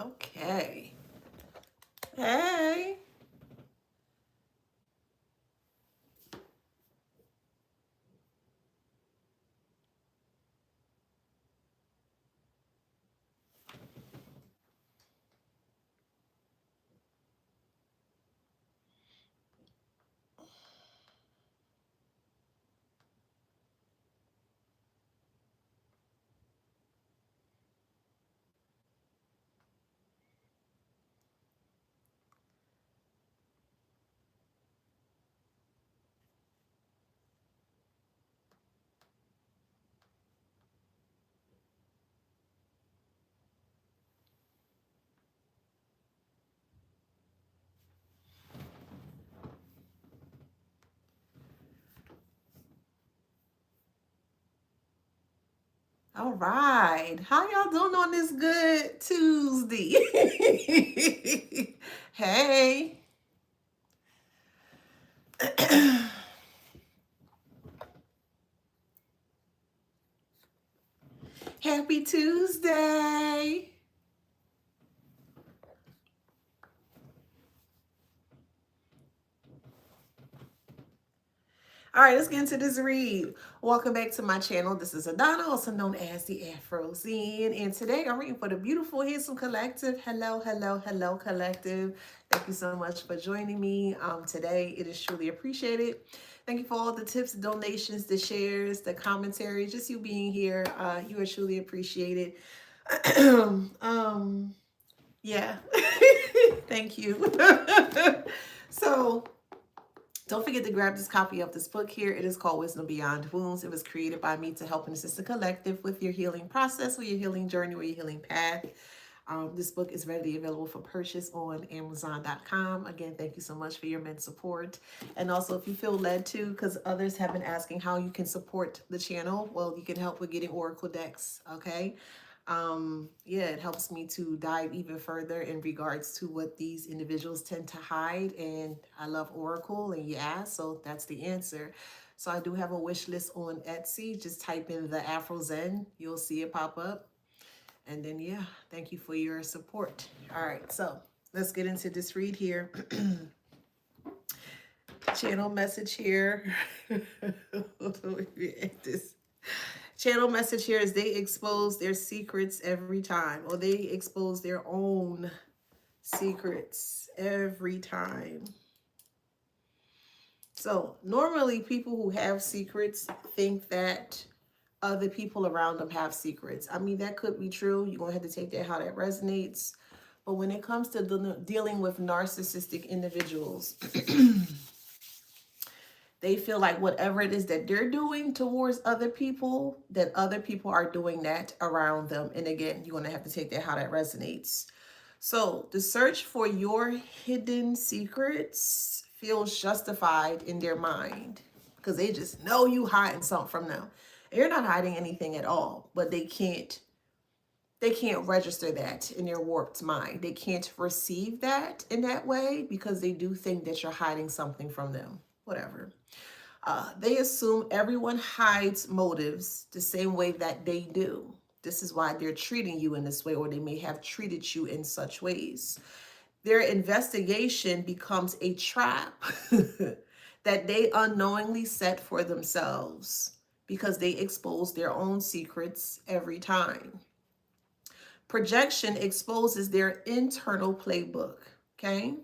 Okay. Hey. All right. How y'all doing on this good Tuesday? Hey. Happy Tuesday. All right, let's get into this read. Welcome back to my channel. This is Adana, also known as the Afro Zen. And today I'm reading for the beautiful, handsome collective. Hello, hello, hello, collective. Thank you so much for joining me today. It is truly appreciated. Thank you for all the tips, donations, the shares, the commentary, just you being here. You are truly appreciated. Yeah. Thank you. So, don't forget to grab this copy of this book here. It is called Wisdom Beyond Wounds. It was created by me to help and assist the collective with your healing process, with your healing journey, with your healing path. This book is readily available for purchase on Amazon.com. Again, thank you so much for your immense support. And also, if you feel led to, because others have been asking how you can support the channel, well, you can help with getting Oracle decks, okay? Yeah, it helps me to dive even further in regards to what these individuals tend to hide. And I love Oracle, and yeah, so that's the answer. So I do have a wish list on Etsy. Just type in the Afro Zen. You'll see it pop up. And then, yeah, thank you for your support. All right, so let's get into this read here. Channel message here. This channel message here is they expose their secrets every time, or they expose their own secrets every time. So normally people who have secrets think that other people around them have secrets. I mean, that could be true. You're going to have to take that how that resonates. But when it comes to dealing with narcissistic individuals, they feel like whatever it is that they're doing towards other people, that other people are doing that around them. And again, you're going to have to take that how that resonates. So the search for your hidden secrets feels justified in their mind because they just know you hiding something from them. And you're not hiding anything at all, but they can't register that in their warped mind. They can't receive that in that way because they do think that you're hiding something from them. Whatever. They assume everyone hides motives the same way that they do. This is why they're treating you in this way, or they may have treated you in such ways. Their investigation becomes a trap that they unknowingly set for themselves because they expose their own secrets every time. Projection exposes their internal playbook, okay?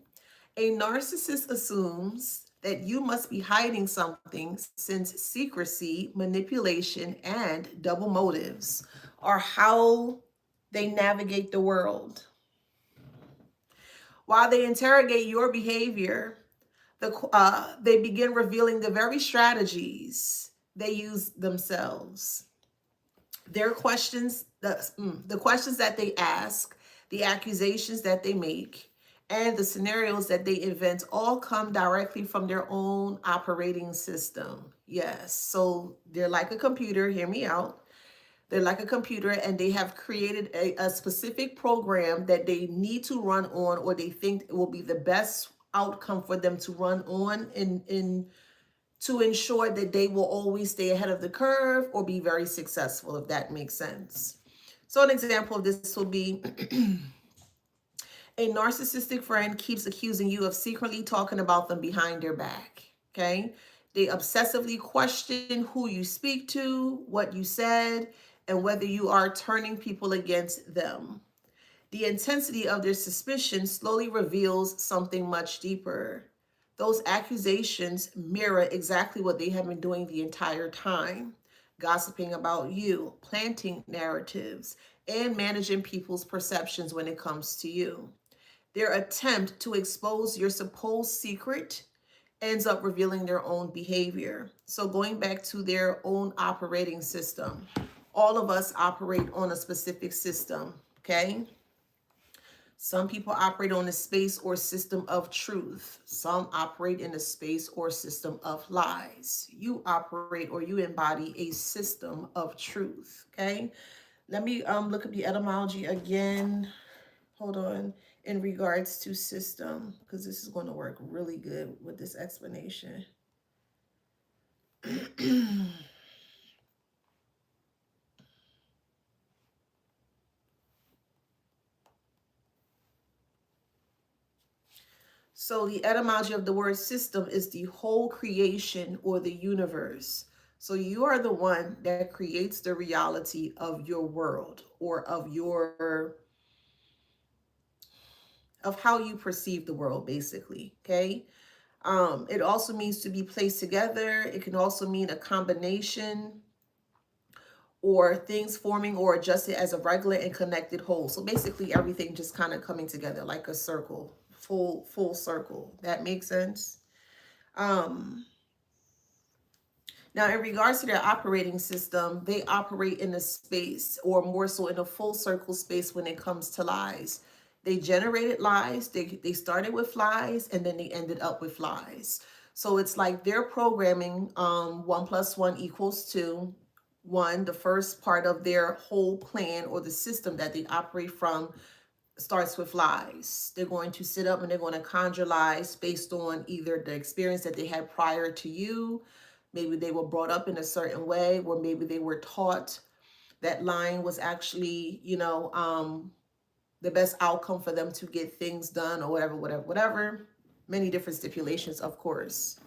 A narcissist assumes that you must be hiding something since secrecy, manipulation, and double motives are how they navigate the world. While they interrogate your behavior, they begin revealing the very strategies they use themselves. Their questions, the questions that they ask, the accusations that they make, and the scenarios that they invent all come directly from their own operating system. Yes, so they're like a computer, hear me out. They're like a computer, and they have created a specific program that they need to run on, or they think it will be the best outcome for them to run on in to ensure that they will always stay ahead of the curve or be very successful, if that makes sense. So an example of this will be A narcissistic friend keeps accusing you of secretly talking about them behind their back. Okay. They obsessively question who you speak to, what you said, and whether you are turning people against them. The intensity of their suspicion slowly reveals something much deeper. Those accusations mirror exactly what they have been doing the entire time: gossiping about you, planting narratives, and managing people's perceptions when it comes to you. Their attempt to expose your supposed secret ends up revealing their own behavior. So, going back to their own operating system, all of us operate on a specific system, okay? Some people operate on a space or system of truth. Some operate in a space or system of lies. You operate or you embody a system of truth, okay? Let me look up the etymology again. Hold on. In regards to system, because this is going to work really good with this explanation. So the etymology of the word system is the whole creation or the universe. So you are the one that creates the reality of your world, or of how you perceive the world, basically. Okay. It also means to be placed together. It can also mean a combination, or things forming or adjusted as a regular and connected whole. So basically everything just kind of coming together like a circle, full circle. That makes sense. Um, Now, in regards to their operating system, they operate in a space, or more so in a full circle space when it comes to lies. They generated lies. They started with lies, and then they ended up with lies. So it's like they're programming 1 + 1 = 2. One, the first part of their whole plan or the system that they operate from starts with lies. They're going to sit up and they're going to conjure lies based on either the experience that they had prior to you. Maybe they were brought up in a certain way, or maybe they were taught that lying was actually, the best outcome for them to get things done, or whatever. Many different stipulations, of course.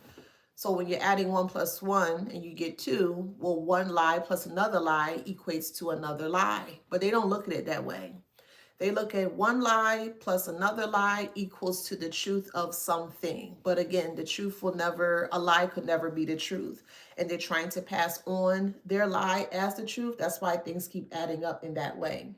So when you're adding 1 + 1 and you get 2, well, one lie plus another lie equates to another lie. But they don't look at it that way. They look at one lie plus another lie equals to the truth of something. But again, a lie could never be the truth. And they're trying to pass on their lie as the truth. That's why things keep adding up in that way.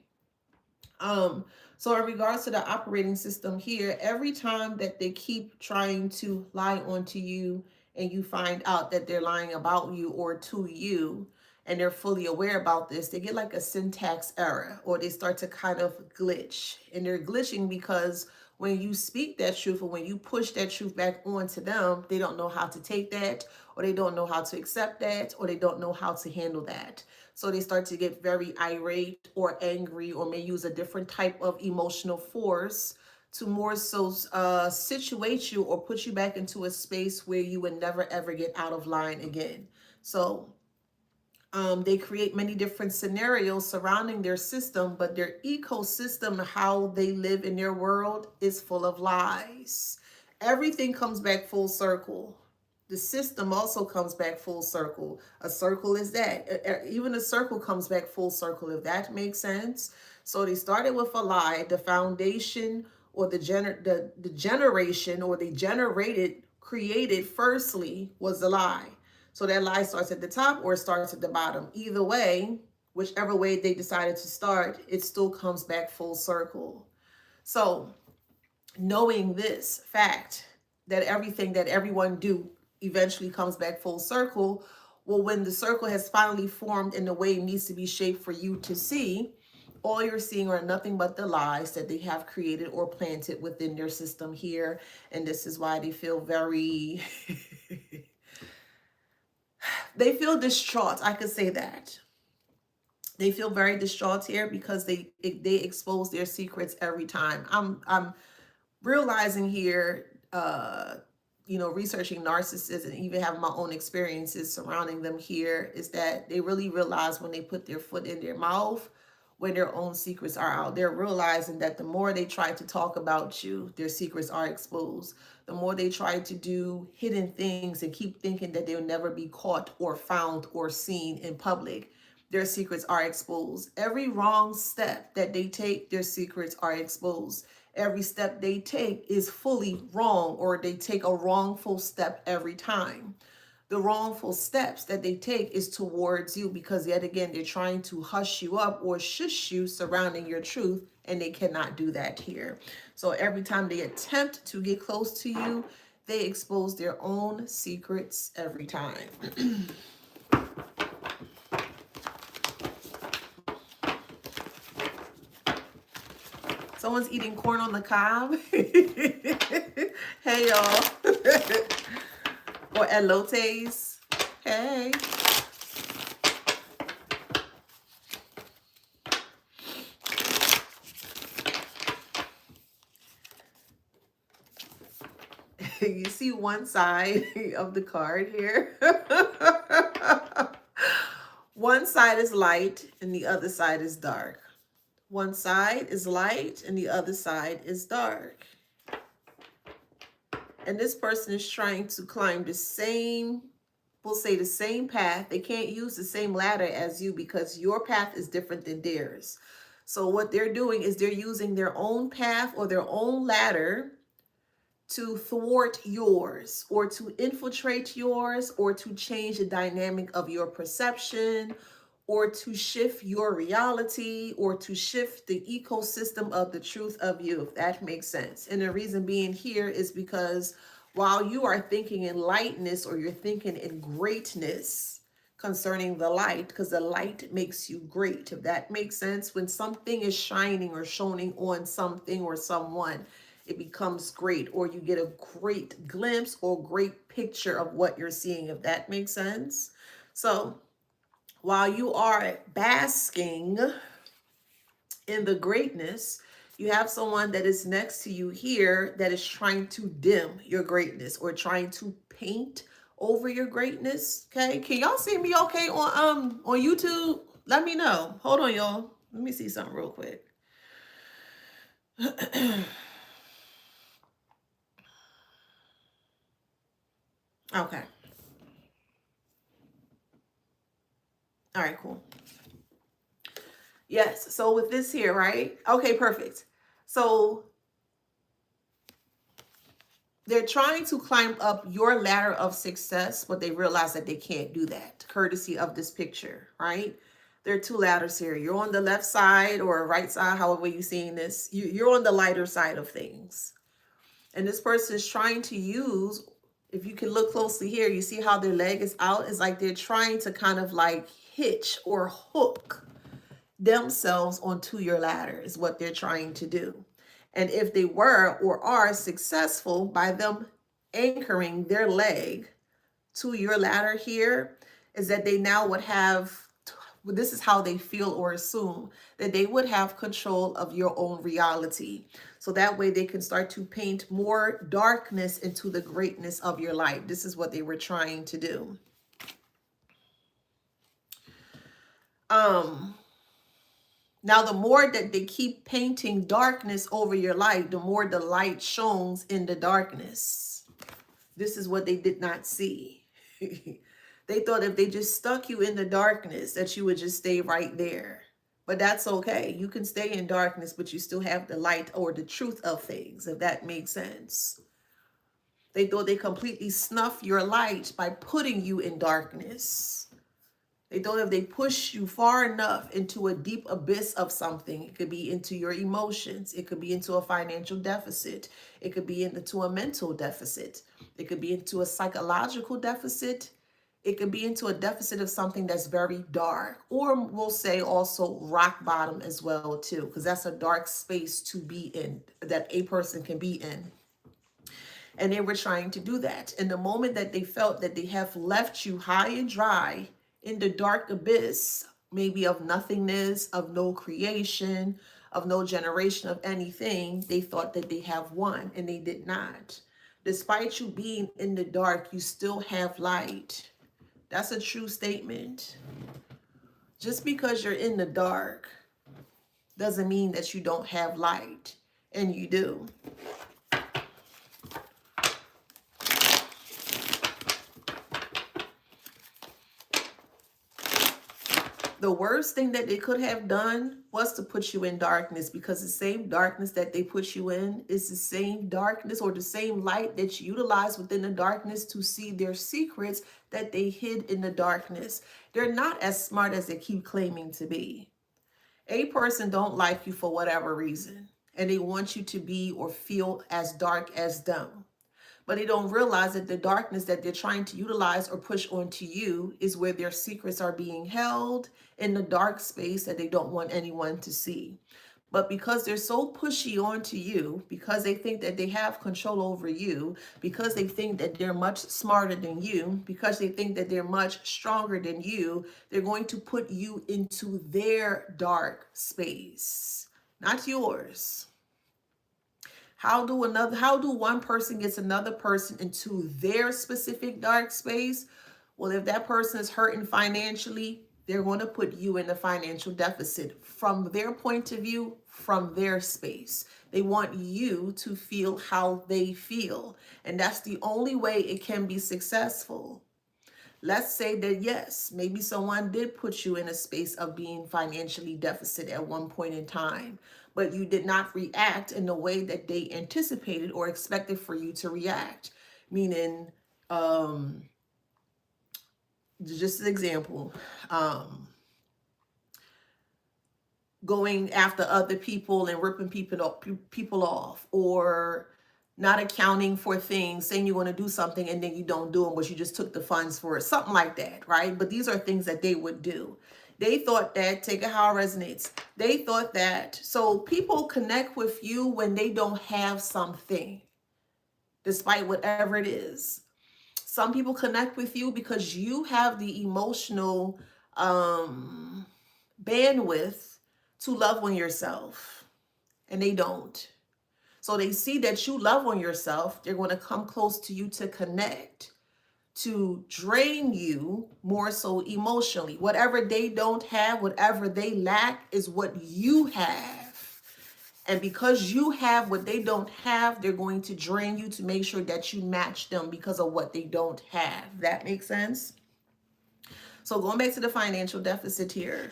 So in regards to the operating system here, every time that they keep trying to lie onto you and you find out that they're lying about you or to you, and they're fully aware about this, they get like a syntax error, or they start to kind of glitch. And they're glitching because when you speak that truth, or when you push that truth back onto them, they don't know how to take that, or they don't know how to accept that, or they don't know how to handle that. So they start to get very irate or angry, or may use a different type of emotional force to more so situate you or put you back into a space where you would never ever get out of line again. So they create many different scenarios surrounding their system, but their ecosystem, how they live in their world, is full of lies. Everything comes back full circle. The system also comes back full circle. A circle is that. Even a circle comes back full circle, if that makes sense. So they started with a lie. The foundation, or the generation, or they created firstly was a lie. So that lie starts at the top or it starts at the bottom. Either way, whichever way they decided to start, it still comes back full circle. So knowing this fact, that everything that everyone do eventually comes back full circle, well, when the circle has finally formed in the way it needs to be shaped for you to see, all you're seeing are nothing but the lies that they have created or planted within their system here. And this is why they feel very they feel distraught. I could say that. They feel very distraught here because they expose their secrets every time. I'm realizing here, researching narcissists and even having my own experiences surrounding them here, is that they really realize when they put their foot in their mouth, when their own secrets are out. They're realizing that the more they try to talk about you, their secrets are exposed. The more they try to do hidden things and keep thinking that they'll never be caught or found or seen in public, their secrets are exposed. Every wrong step that they take, their secrets are exposed. Every step they take is fully wrong, or they take a wrongful step every time. The wrongful steps that they take is towards you, because yet again, they're trying to hush you up or shush you surrounding your truth, and they cannot do that here. So every time they attempt to get close to you, they expose their own secrets every time. Someone's eating corn on the cob. Hey, y'all. Or elotes. Hey. You see one side of the card here. One side is light and the other side is dark. One side is light and the other side is dark. And this person is trying to climb the same, we'll say the same path. They can't use the same ladder as you because your path is different than theirs. So what they're doing is they're using their own path or their own ladder to thwart yours, or to infiltrate yours, or to change the dynamic of your perception, or to shift your reality, or to shift the ecosystem of the truth of you, if that makes sense. And the reason being here is because while you are thinking in lightness, or you're thinking in greatness concerning the light, because the light makes you great, if that makes sense. When something is shining or shining on something or someone, it becomes great, or you get a great glimpse or great picture of what you're seeing, if that makes sense. So while you are basking in the greatness, you have someone that is next to you here that is trying to dim your greatness, or trying to paint over your greatness. Okay, can y'all see me okay on YouTube? Let me know. Hold on, y'all. Let me see something real quick. Okay. All right, cool. Yes, so with this here, right? Okay, perfect. So they're trying to climb up your ladder of success, but they realize that they can't do that, courtesy of this picture, right? There are two ladders here. You're on the left side or right side, however you're seeing this. You're on the lighter side of things. And this person is trying to use, if you can look closely here, you see how their leg is out? It's like they're trying to kind of like hitch or hook themselves onto your ladder is what they're trying to do. And if they were or are successful by them anchoring their leg to your ladder here, is that they now would have, this is how they feel or assume, that they would have control of your own reality. So that way they can start to paint more darkness into the greatness of your light. This is what they were trying to do. Now, the more that they keep painting darkness over your light, the more the light shines in the darkness. This is what they did not see. They thought if they just stuck you in the darkness, that you would just stay right there. But that's okay. You can stay in darkness, but you still have the light or the truth of things, if that makes sense. They thought they completely snuffed your light by putting you in darkness. They thought if they push you far enough into a deep abyss of something, it could be into your emotions, it could be into a financial deficit, it could be into a mental deficit, it could be into a psychological deficit, it could be into a deficit of something that's very dark, or we'll say also rock bottom as well too, because that's a dark space to be in, that a person can be in. And they were trying to do that. And the moment that they felt that they have left you high and dry in the dark abyss, maybe of nothingness, of no creation, of no generation of anything, they thought that they have won, and they did not. Despite you being in the dark, you still have light. That's a true statement. Just because you're in the dark doesn't mean that you don't have light, and you do. The worst thing that they could have done was to put you in darkness, because the same darkness that they put you in is the same darkness or the same light that you utilize within the darkness to see their secrets that they hid in the darkness. They're not as smart as they keep claiming to be. A person don't like you for whatever reason, and they want you to be or feel as dark as them. But they don't realize that the darkness that they're trying to utilize or push onto you is where their secrets are being held in the dark space that they don't want anyone to see. But because they're so pushy onto you, because they think that they have control over you, because they think that they're much smarter than you, because they think that they're much stronger than you, they're going to put you into their dark space, not yours. How do one person gets another person into their specific dark space? Well, if that person is hurting financially, they're going to put you in a financial deficit from their point of view, from their space. They want you to feel how they feel. And that's the only way it can be successful. Let's say that, yes, maybe someone did put you in a space of being financially deficit at one point in time, but you did not react in the way that they anticipated or expected for you to react. Meaning, just an example, going after other people and ripping people off, or not accounting for things, saying you want to do something and then you don't do them, but you just took the funds for it, something like that, right? But these are things that they would do. They thought that, take it how it resonates. They thought that, so people connect with you when they don't have something, despite whatever it is. Some people connect with you because you have the emotional bandwidth to love on yourself, and they don't. So they see that you love on yourself, they're going to come close to you to connect, to drain you more so emotionally. Whatever they don't have, whatever they lack is what you have. And because you have what they don't have, they're going to drain you to make sure that you match them because of what they don't have. That makes sense? So going back to the financial deficit here,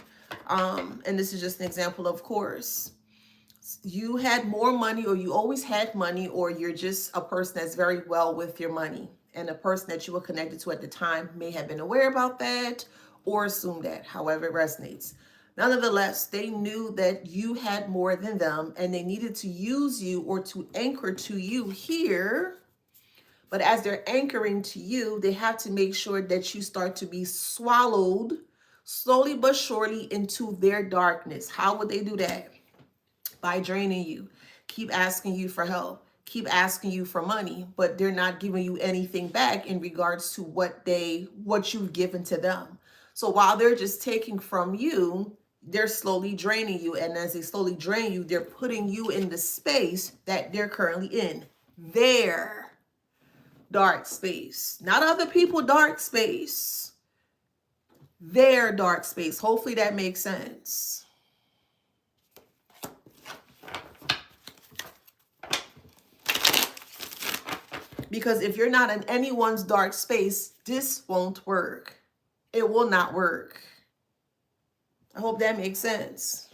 and this is just an example, of course. You had more money, or you always had money, or you're just a person that's very well with your money, and the person that you were connected to at the time may have been aware about that or assumed that, however it resonates. Nonetheless, they knew that you had more than them, and they needed to use you or to anchor to you here. But as they're anchoring to you, they have to make sure that you start to be swallowed slowly but surely into their darkness. How would they do that? By draining you, keep asking you for help, keep asking you for money, but they're not giving you anything back in regards to what you've given to them. So while they're just taking from you, they're slowly draining you. And as they slowly drain you, they're putting you in the space that they're currently in, their dark space, not other people dark space, their dark space. Hopefully that makes sense. Because if you're not in anyone's dark space, this won't work. It will not work. I hope that makes sense.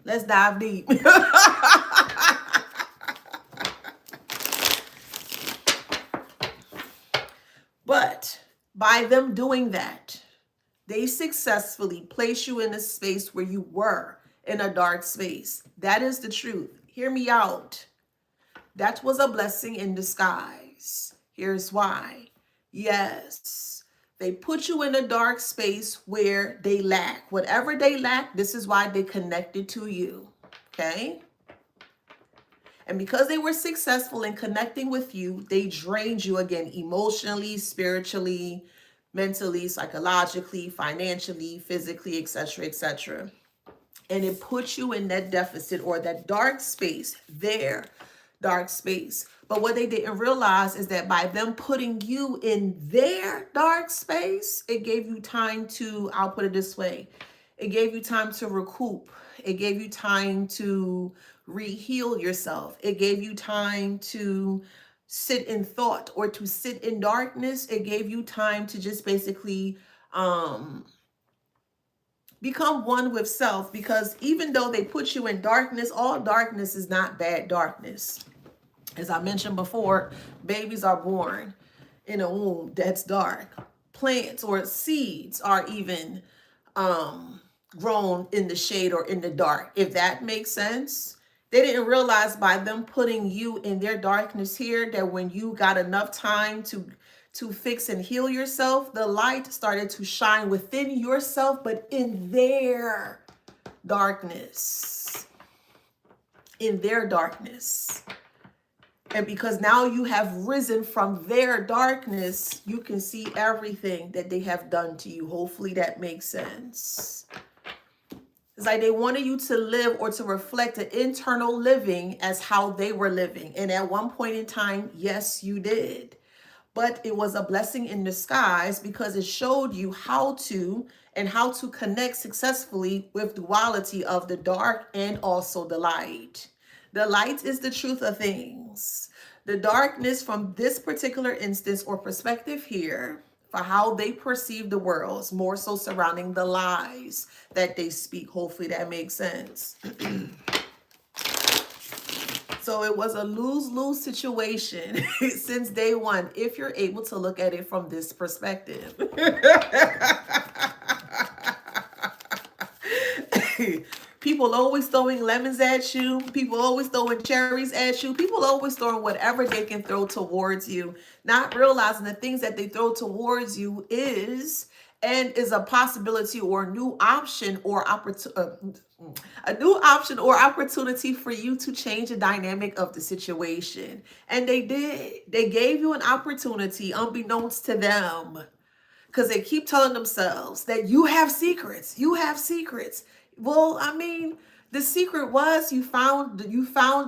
Let's dive deep. But by them doing that, they successfully place you in a space where you were in a dark space. That is the truth. Hear me out. That was a blessing in disguise. Here's why. Yes, they put you in a dark space where they lack. Whatever they lack, this is why they connected to you. Okay? And because they were successful in connecting with you, they drained you again emotionally, spiritually, mentally, psychologically, financially, physically, etc., etc. And it puts you in that deficit or that dark space, their dark space. But what they didn't realize is that by them putting you in their dark space, it gave you time to, I'll put it this way, it gave you time to recoup. It gave you time to re-heal yourself. It gave you time to sit in thought or to sit in darkness. It gave you time to just basically become one with self, because even though they put you in darkness, all darkness is not bad darkness. As I mentioned before, babies are born in a womb that's dark. Plants or seeds are even grown in the shade or in the dark, if that makes sense. They didn't realize by them putting you in their darkness here that when you got enough time to fix and heal yourself, the light started to shine within yourself, but in their darkness. In their darkness. And because now you have risen from their darkness, you can see everything that they have done to you. Hopefully that makes sense. It's like they wanted you to live or to reflect an internal living as how they were living. And at one point in time, yes, you did. But it was a blessing in disguise because it showed you how to connect successfully with duality of the dark and also the light. The light is the truth of things. The darkness from this particular instance or perspective here for how they perceive the world is more so surrounding the lies that they speak. Hopefully that makes sense. So it was a lose-lose situation since day one, if you're able to look at it from this perspective. People always throwing lemons at you. People always throwing cherries at you. People always throwing whatever they can throw towards you, not realizing the things that they throw towards you is a possibility or a new option or opportunity for you to change the dynamic of the situation. And they did. They gave you an opportunity unbeknownst to them, because they keep telling themselves that you have secrets. You have secrets. Well, I mean, the secret was you found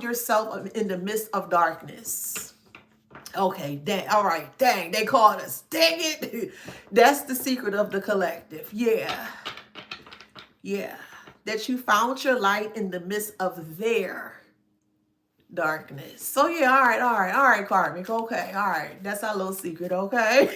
yourself in the midst of darkness. Okay, dang, all right, dang, they caught us. Dang it. That's the secret of the collective. Yeah. That you found your light in the midst of their darkness. So yeah, all right, Karmic. Okay, all right. That's our little secret, okay?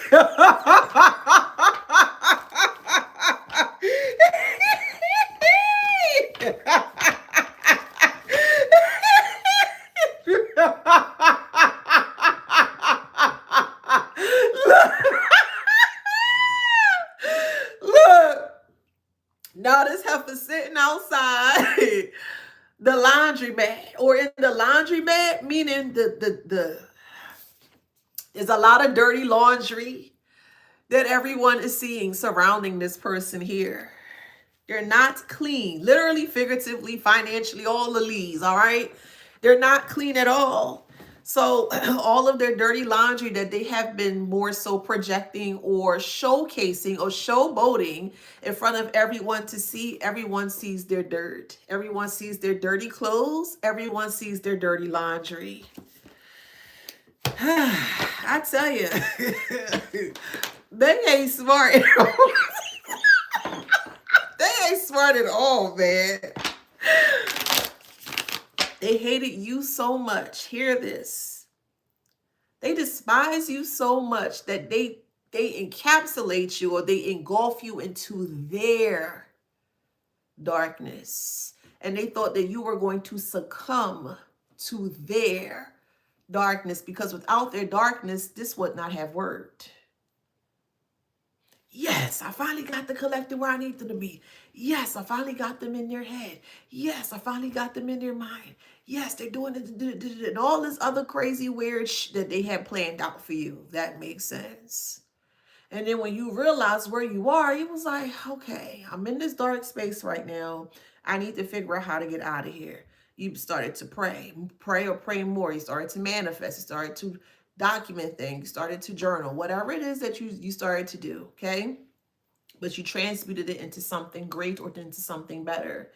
Look, now this heifer sitting outside the laundromat, or in the laundromat, meaning there's a lot of dirty laundry that everyone is seeing surrounding this person here. They're not clean, literally, figuratively, financially, all the leads, all right? They're not clean at all. So all of their dirty laundry that they have been more so projecting or showcasing or showboating in front of everyone to see, everyone sees their dirt. Everyone sees their dirty clothes. Everyone sees their dirty laundry. I tell you, they ain't smart. They ain't smart at all, man. They hated you so much. Hear this. They despise you so much that they encapsulate you, or they engulf you into their darkness. And they thought that you were going to succumb to their darkness, because without their darkness, this would not have worked. Yes, I finally got the collective where I need them to be. Yes, I finally got them in their head. Yes, I finally got them in their mind. Yes, they're doing it, and all this other crazy weird that they had planned out for you. That makes sense. And then when you realize where you are, it was like, okay, I'm in this dark space right now. I need to figure out how to get out of here. You started to pray or pray more. You started to manifest. You started to document things, started to journal, whatever it is that you started to do, okay? But you transmuted it into something great or into something better.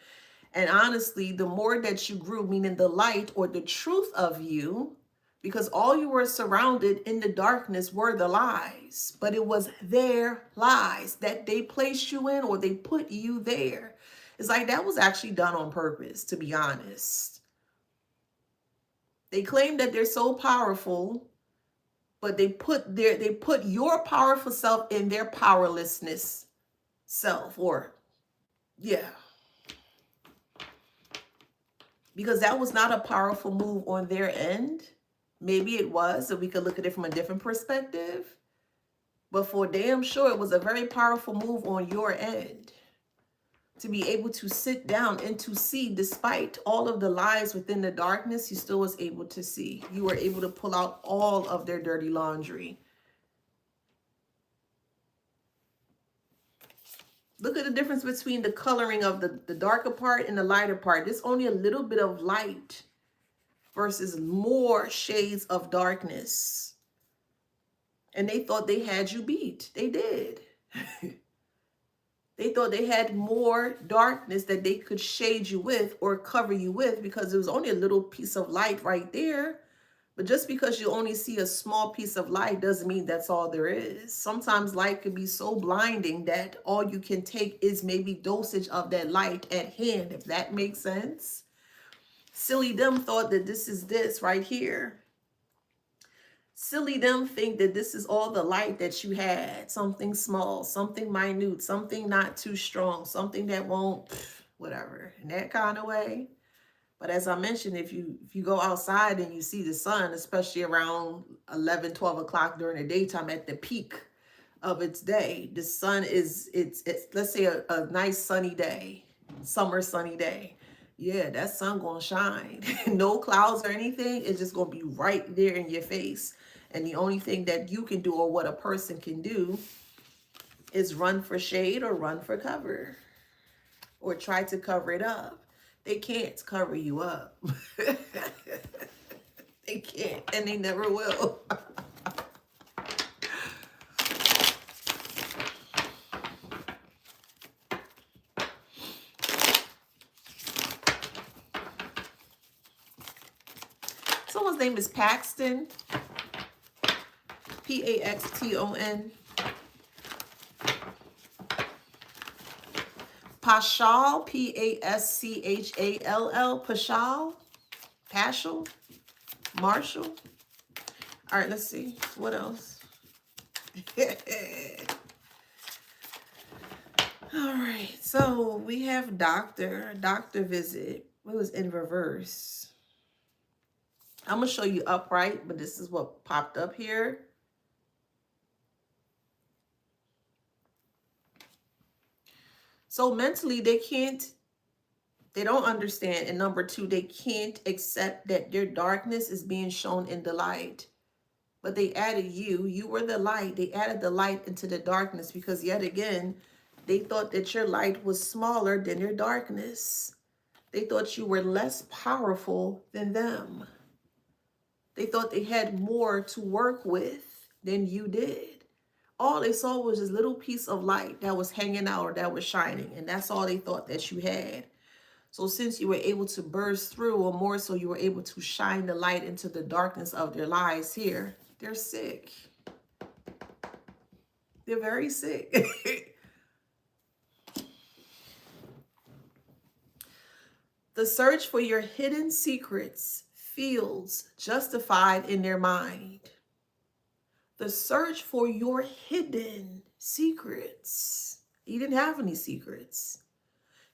And honestly, the more that you grew, meaning the light or the truth of you, because all you were surrounded in the darkness were the lies, but it was their lies that they placed you in, or they put you there. It's like that was actually done on purpose, to be honest. They claim that they're so powerful, but they put your powerful self in their powerlessness self, or yeah. Because that was not a powerful move on their end. Maybe it was, so we could look at it from a different perspective. But for damn sure, it was a very powerful move on your end. To be able to sit down and to see, despite all of the lies within the darkness, you still was able to see. You were able to pull out all of their dirty laundry. Look at the difference between the coloring of the darker part and the lighter part. There's only a little bit of light versus more shades of darkness. And they thought they had you beat. They did. They thought they had more darkness that they could shade you with or cover you with, because it was only a little piece of light right there. But just because you only see a small piece of light doesn't mean that's all there is. Sometimes light can be so blinding that all you can take is maybe dosage of that light at hand, if that makes sense. Silly them thought that this is this right here. Silly them think that this is all the light that you had. Something small, something minute, something not too strong, something that won't, whatever, in that kind of way. But as I mentioned, if you go outside and you see the sun, especially around 11, 12 o'clock during the daytime at the peak of its day, the sun is, it's let's say a nice sunny day, summer sunny day. Yeah, that sun gonna shine. No clouds or anything. It's just gonna be right there in your face. And the only thing that you can do, or what a person can do, is run for shade or run for cover, or try to cover it up. They can't cover you up. They can't, and they never will. Someone's name is Paxton. Paxton. Paschall, Paschall, Paschall, Paschal, Marshall. All right, let's see. What else? All right, so we have doctor visit. It was in reverse. I'm going to show you upright, but this is what popped up here. So mentally, they don't understand. And number two, they can't accept that their darkness is being shown in the light. But they added you were the light. They added the light into the darkness, because yet again, they thought that your light was smaller than your darkness. They thought you were less powerful than them. They thought they had more to work with than you did. All they saw was this little piece of light that was hanging out or that was shining. And that's all they thought that you had. So since you were able to burst through, or more so you were able to shine the light into the darkness of their lives here, they're sick. They're very sick. The search for your hidden secrets feels justified in their mind. The search for your hidden secrets, you didn't have any secrets,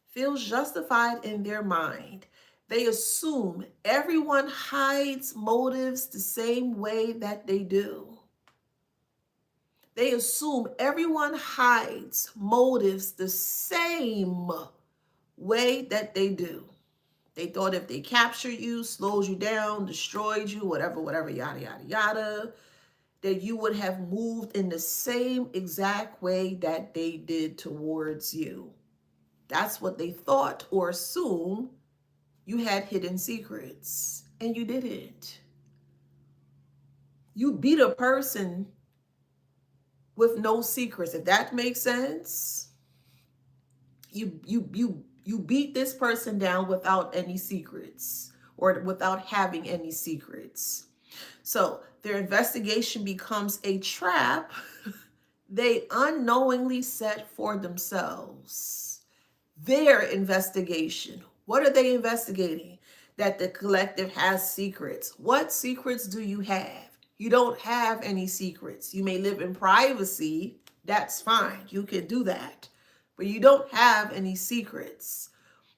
feels justified in their mind. They assume everyone hides motives the same way that they do. They assume everyone hides motives the same way that they do. They thought if they captured you, slowed you down, destroyed you, whatever, yada, yada, yada, that you would have moved in the same exact way that they did towards you. That's what they thought or assumed. You had hidden secrets, and you didn't. You beat a person with no secrets, if that makes sense. You beat this person down without any secrets, or without having any secrets. So their investigation becomes a trap they unknowingly set for themselves. their investigation. What are they investigating? That the collective has secrets. What secrets do you have? You don't have any secrets. You may live in privacy. That's fine. You can do that. But you don't have any secrets.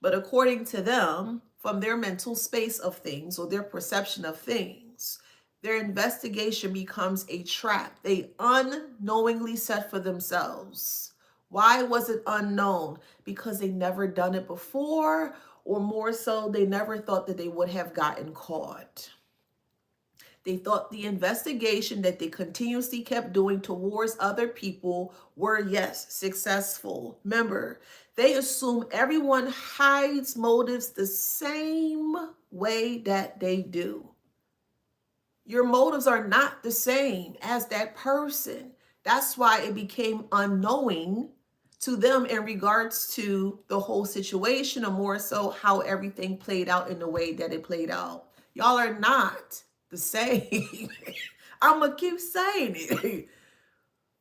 But according to them, from their mental space of things or their perception of things, their investigation becomes a trap they unknowingly set for themselves. Why was it unknown? Because they never done it before, or more so, they never thought that they would have gotten caught. They thought the investigation that they continuously kept doing towards other people were, yes, successful. Remember, they assume everyone hides motives the same way that they do. Your motives are not the same as that person. That's why it became unknowing to them in regards to the whole situation, or more so how everything played out in the way that it played out. Y'all are not the same. I'm going to keep saying it.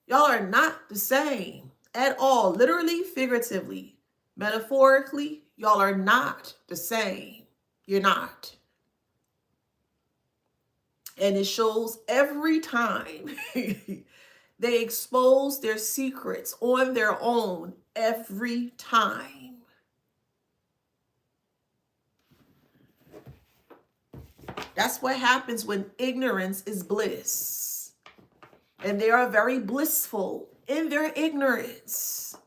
Y'all are not the same at all. Literally, figuratively, metaphorically, y'all are not the same. You're not. And it shows every time. They expose their secrets on their own every time. That's what happens when ignorance is bliss. And they are very blissful in their ignorance.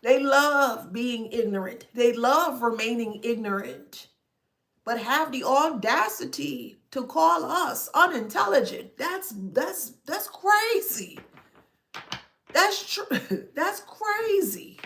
They love being ignorant. They love remaining ignorant. But have the audacity to call us unintelligent. That's crazy. That's true. That's crazy.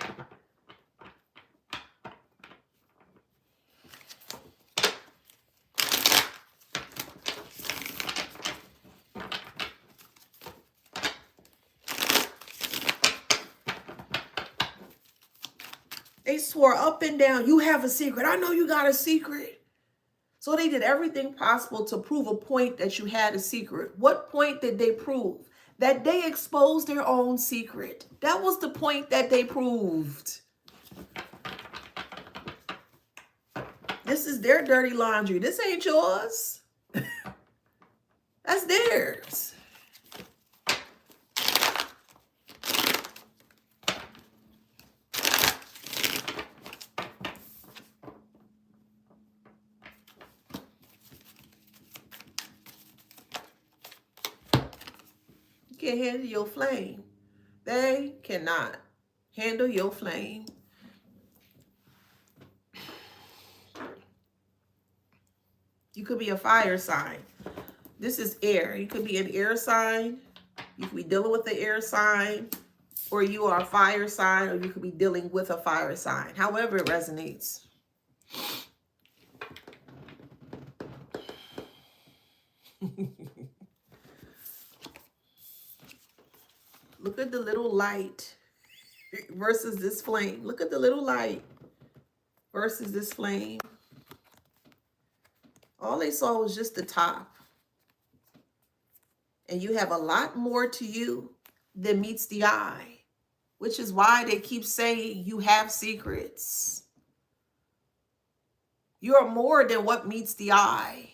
They swore up and down, you have a secret. I know you got a secret. So they did everything possible to prove a point that you had a secret. What point did they prove? That they exposed their own secret. That was the point that they proved. This is their dirty laundry. This ain't yours. That's theirs. Can't handle your flame. They cannot handle your flame. You could be a fire sign. This is air. You could be an air sign. You could be dealing with the air sign, or you are a fire sign, or you could be dealing with a fire sign. However it resonates. Look at the little light versus this flame. Look at the little light versus this flame. All they saw was just the top. And you have a lot more to you than meets the eye, which is why they keep saying you have secrets. You're more than what meets the eye.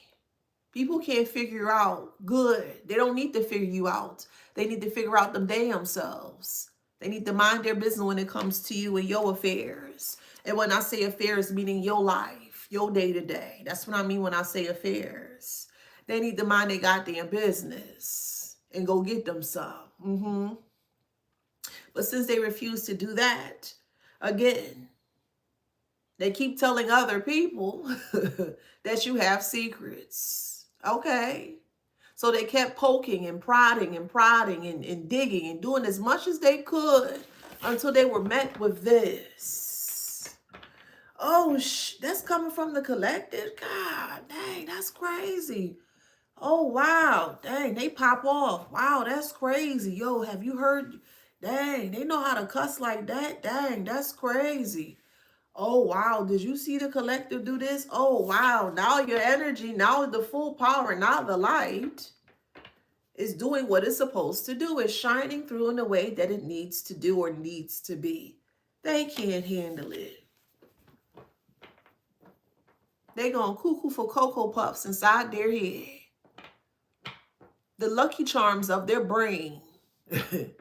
People can't figure out good. They don't need to figure you out. They need to figure out them damn selves. They need to mind their business when it comes to you and your affairs. And when I say affairs, meaning your life, your day-to-day. That's what I mean when I say affairs. They need to mind their goddamn business and go get them some. But since they refuse to do that, again, they keep telling other people that you have secrets. Okay. So they kept poking and prodding and digging and doing as much as they could until they were met with this. Oh, that's coming from the collective? God, dang, that's crazy. Oh, wow. Dang, they pop off. Wow, that's crazy. Yo, have you heard? Dang, they know how to cuss like that? Dang, that's crazy. Oh, wow. Did you see the collective do this? Oh, wow. Now your energy, now the full power, now the light is doing what it's supposed to do. It's shining through in the way that it needs to do or needs to be. They can't handle it. They going cuckoo for Cocoa Puffs inside their head. The Lucky Charms of their brain. The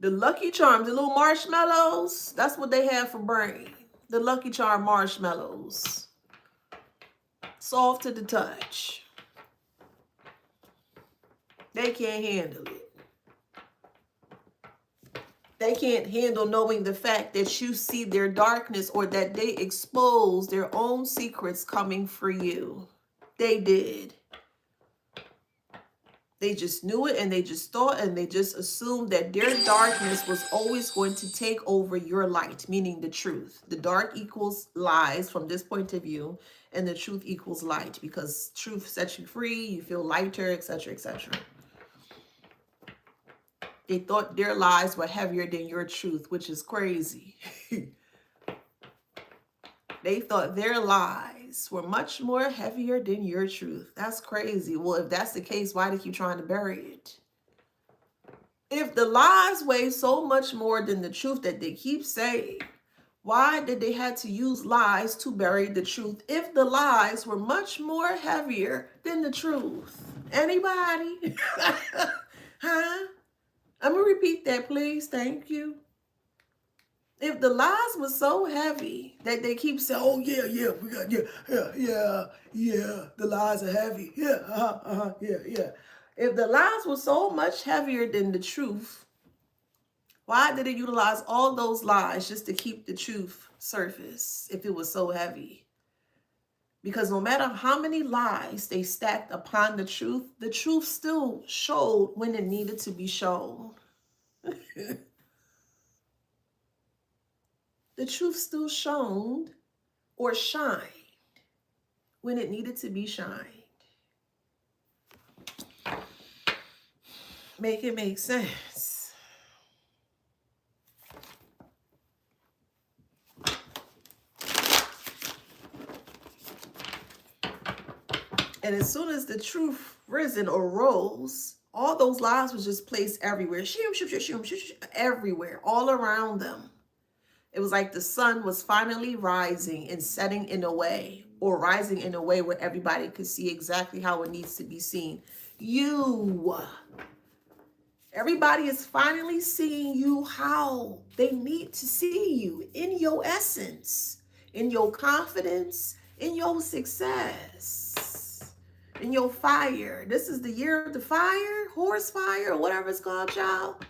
Lucky Charms, the little marshmallows, that's what they have for brain. The Lucky Charm marshmallows. Soft to the touch. They can't handle it. They can't handle knowing the fact that you see their darkness or that they expose their own secrets coming for you. They did. They just knew it, and they just thought, and they just assumed that their darkness was always going to take over your light, meaning the truth. The dark equals lies from this point of view, and the truth equals light, because truth sets you free, you feel lighter, etc., etc. They thought their lies were heavier than your truth, which is crazy. They thought their lies were much more heavier than your truth. That's crazy. Well, if that's the case, why do they keep trying to bury it? If the lies weigh so much more than the truth that they keep saying, why did they have to use lies to bury the truth if the lies were much more heavier than the truth? Anybody? Huh? I'm going to repeat that, please. Thank you. If the lies were so heavy that they keep saying, oh, yeah, we got, the lies are heavy. Yeah. If the lies were so much heavier than the truth, why did they utilize all those lies just to keep the truth surface if it was so heavy? Because no matter how many lies they stacked upon the truth still showed when it needed to be shown. The truth still shone or shined when it needed to be shined. Make it make sense. And as soon as the truth risen or rose, all those lies was just placed everywhere. Everywhere, all around them. It was like the sun was finally rising and setting in a way, or rising in a way where everybody could see exactly how it needs to be seen. Everybody is finally seeing you how they need to see you, in your essence, in your confidence, in your success, in your fire. This is the year of the fire, horse fire, or whatever it's called, child.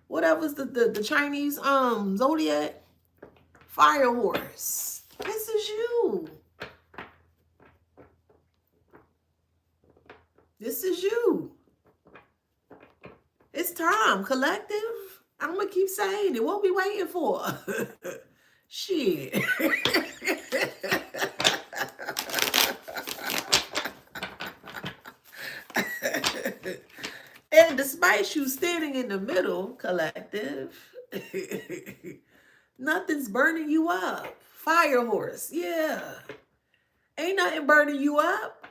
Whatever's the Chinese zodiac. Fire horse. This is you. This is you. It's time, collective. I'm going to keep saying it. What we waiting for? Shit. And despite you standing in the middle, collective, nothing's burning you up. Fire horse, yeah. Ain't nothing burning you up.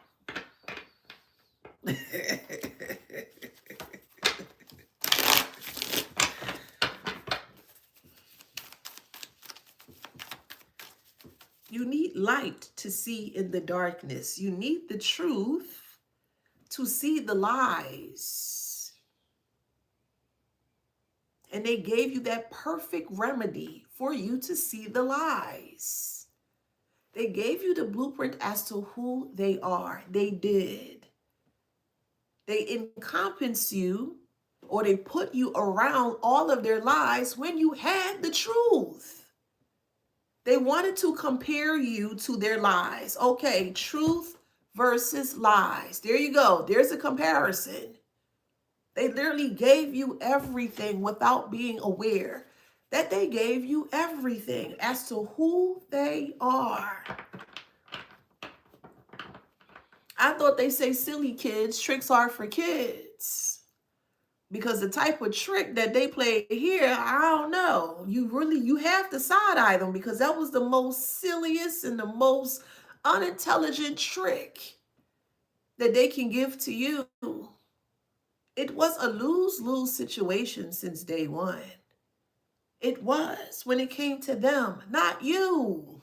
You need light to see in the darkness. You need the truth to see the lies. And they gave you that perfect remedy for you to see the lies. They gave you the blueprint as to who they are. They did. They encompass you, or they put you around all of their lies when you had the truth. They wanted to compare you to their lies. Okay, truth versus lies. There you go. There's a comparison. They literally gave you everything without being aware that they gave you everything as to who they are. I thought they say silly kids, tricks are for kids. Because the type of trick that they play here, I don't know. You have to side-eye them, because that was the most silliest and the most unintelligent trick that they can give to you. It was a lose-lose situation since day one. It was when it came to them, not you.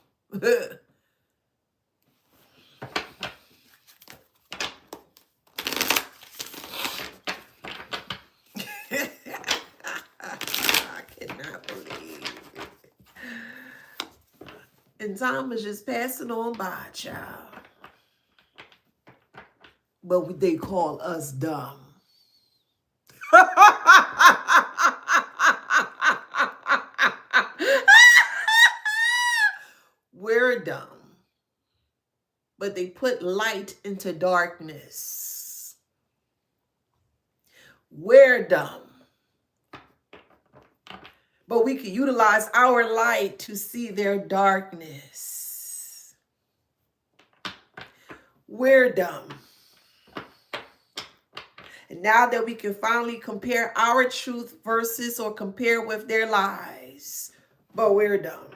And time is just passing on by, child. But they call us dumb. We're dumb. But they put light into darkness. We're dumb. But we can utilize our light to see their darkness. We're dumb. And now that we can finally compare our truth versus or compare with their lies, but we're dumb.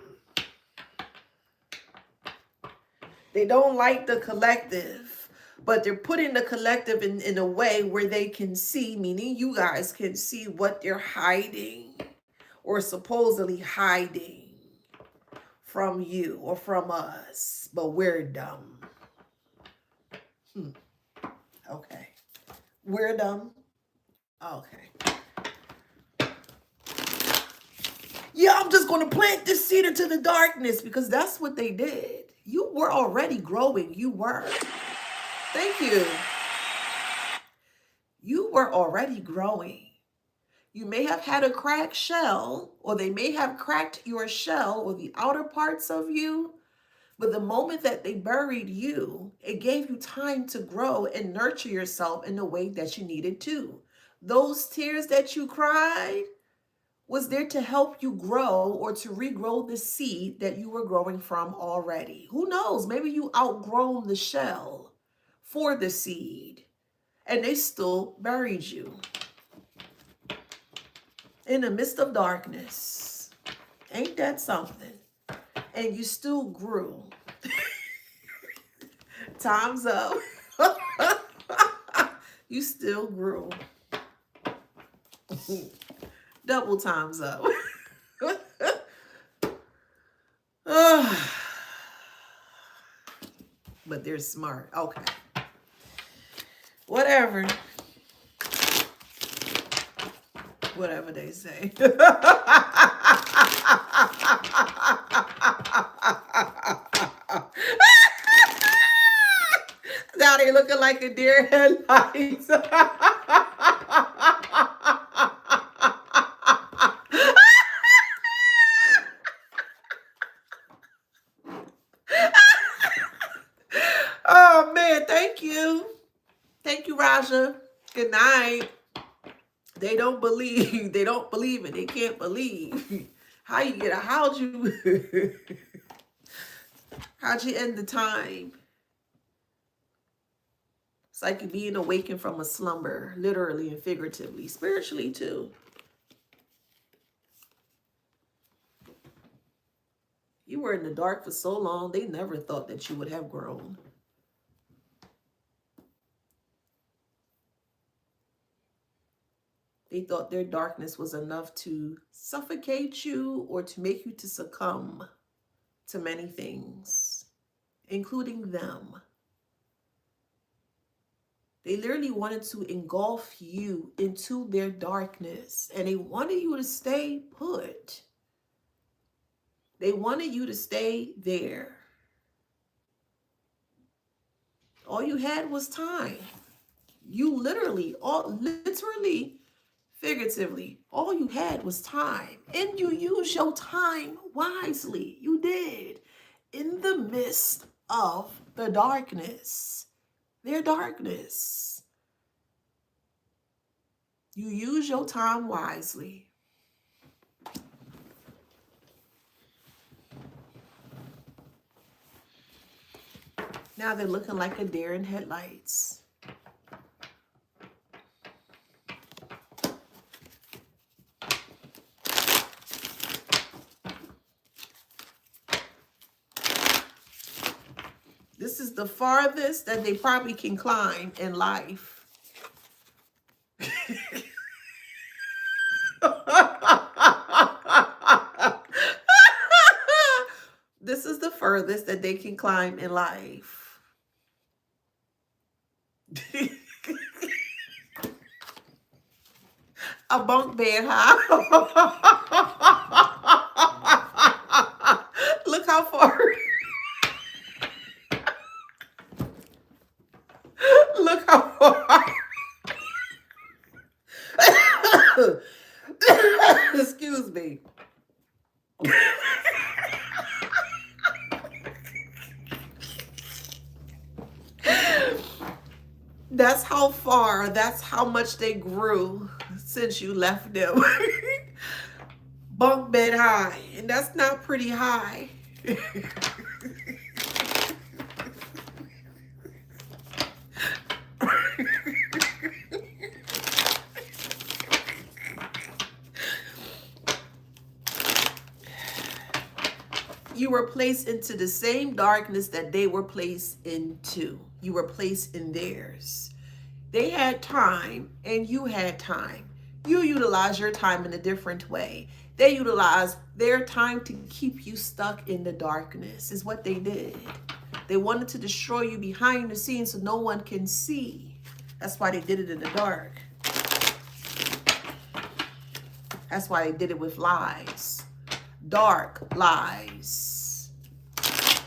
They don't like the collective, but they're putting the collective in a way where they can see, meaning you guys can see what they're hiding or supposedly hiding from you or from us, but we're dumb. Okay. We're dumb. Okay. Yeah, I'm just going to plant this seed into the darkness because that's what they did. You were already growing. You were. Thank you. You were already growing. You may have had a cracked shell, or they may have cracked your shell or the outer parts of you. But the moment that they buried you, it gave you time to grow and nurture yourself in the way that you needed to. Those tears that you cried was there to help you grow or to regrow the seed that you were growing from already. Who knows? Maybe you outgrown the shell for the seed and they still buried you in the midst of darkness. Ain't that something? And you still grew. Time's up. You still grew. Double time's up. But they're smart. Okay. Whatever. Whatever they say. Now they looking like a deer headlights. Oh man, thank you. Thank you, Raja. Good night. They don't believe. They don't believe it. They can't believe. How'd you end the time? It's like you're being awakened from a slumber, literally and figuratively, spiritually too. You were in the dark for so long, they never thought that you would have grown. They thought their darkness was enough to suffocate you or to make you to succumb to many things, including them. They literally wanted to engulf you into their darkness, and they wanted you to stay put. They wanted you to stay there. All you had was time. You literally, figuratively, all you had was time. And you used your time wisely. You did. In the midst of the darkness. Their darkness. You use your time wisely. Now they're looking like a deer in headlights. This is the farthest that they probably can climb in life. This is the furthest that they can climb in life. A bunk bed, huh? Look how far. Excuse me. That's how far, that's how much they grew since you left them. Bunk bed high. And that's not pretty high. You were placed into the same darkness that they were placed into. You were placed in theirs. They had time and you had time. You utilize your time in a different way. They utilize their time to keep you stuck in the darkness, is what they did. They wanted to destroy you behind the scenes so no one can see. That's why they did it in the dark. That's why they did it with lies. Dark lies.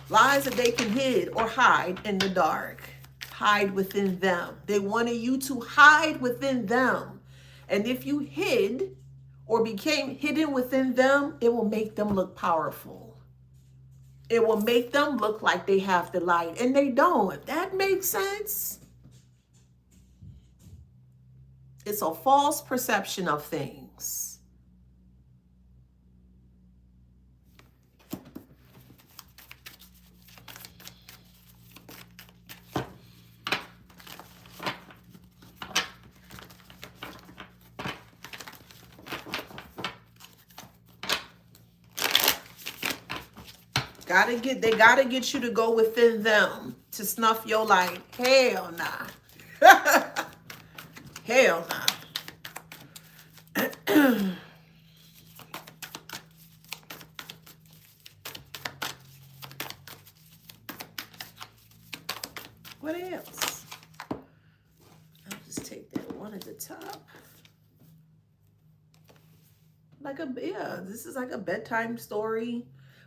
Lies that they can hide or hide in the dark. Hide within them. They wanted you to hide within them. And if you hid or became hidden within them, it will make them look powerful. It will make them look like they have the light, and they don't. That makes sense. It's a false perception of things. They gotta get you to go within them to snuff your light. Hell nah. Hell nah. What else? I'll just take that one at the top. This is like a bedtime story.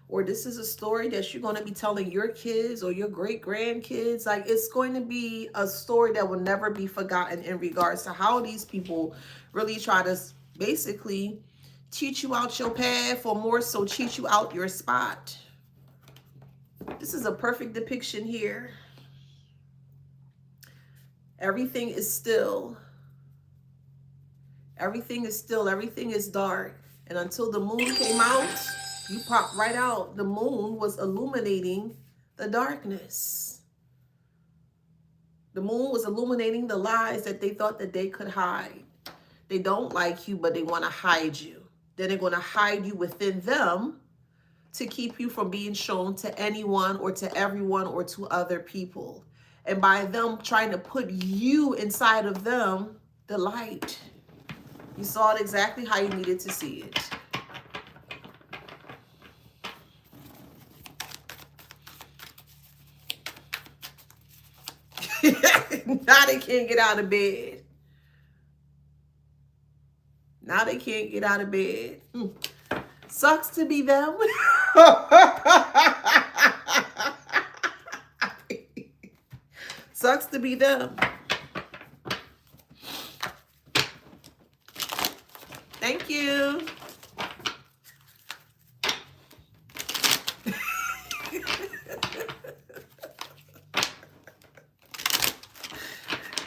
Or this is a story that you're going to be telling your kids or your great grandkids. Like, it's going to be a story that will never be forgotten in regards to how these people really try to basically teach you out your path, or more so teach you out your spot. This is a perfect depiction here. Everything is still. Everything is still. Everything is dark. And until the moon came out, you popped right out. The moon was illuminating the darkness. The moon was illuminating the lies that they thought that they could hide. They don't like you, but they want to hide you. Then they're going to hide you within them to keep you from being shown to anyone or to everyone or to other people. And by them trying to put you inside of them, the light, you saw it exactly how you needed to see it. Now they can't get out of bed. Now they can't get out of bed. Sucks to be them. Sucks to be them. Thank you.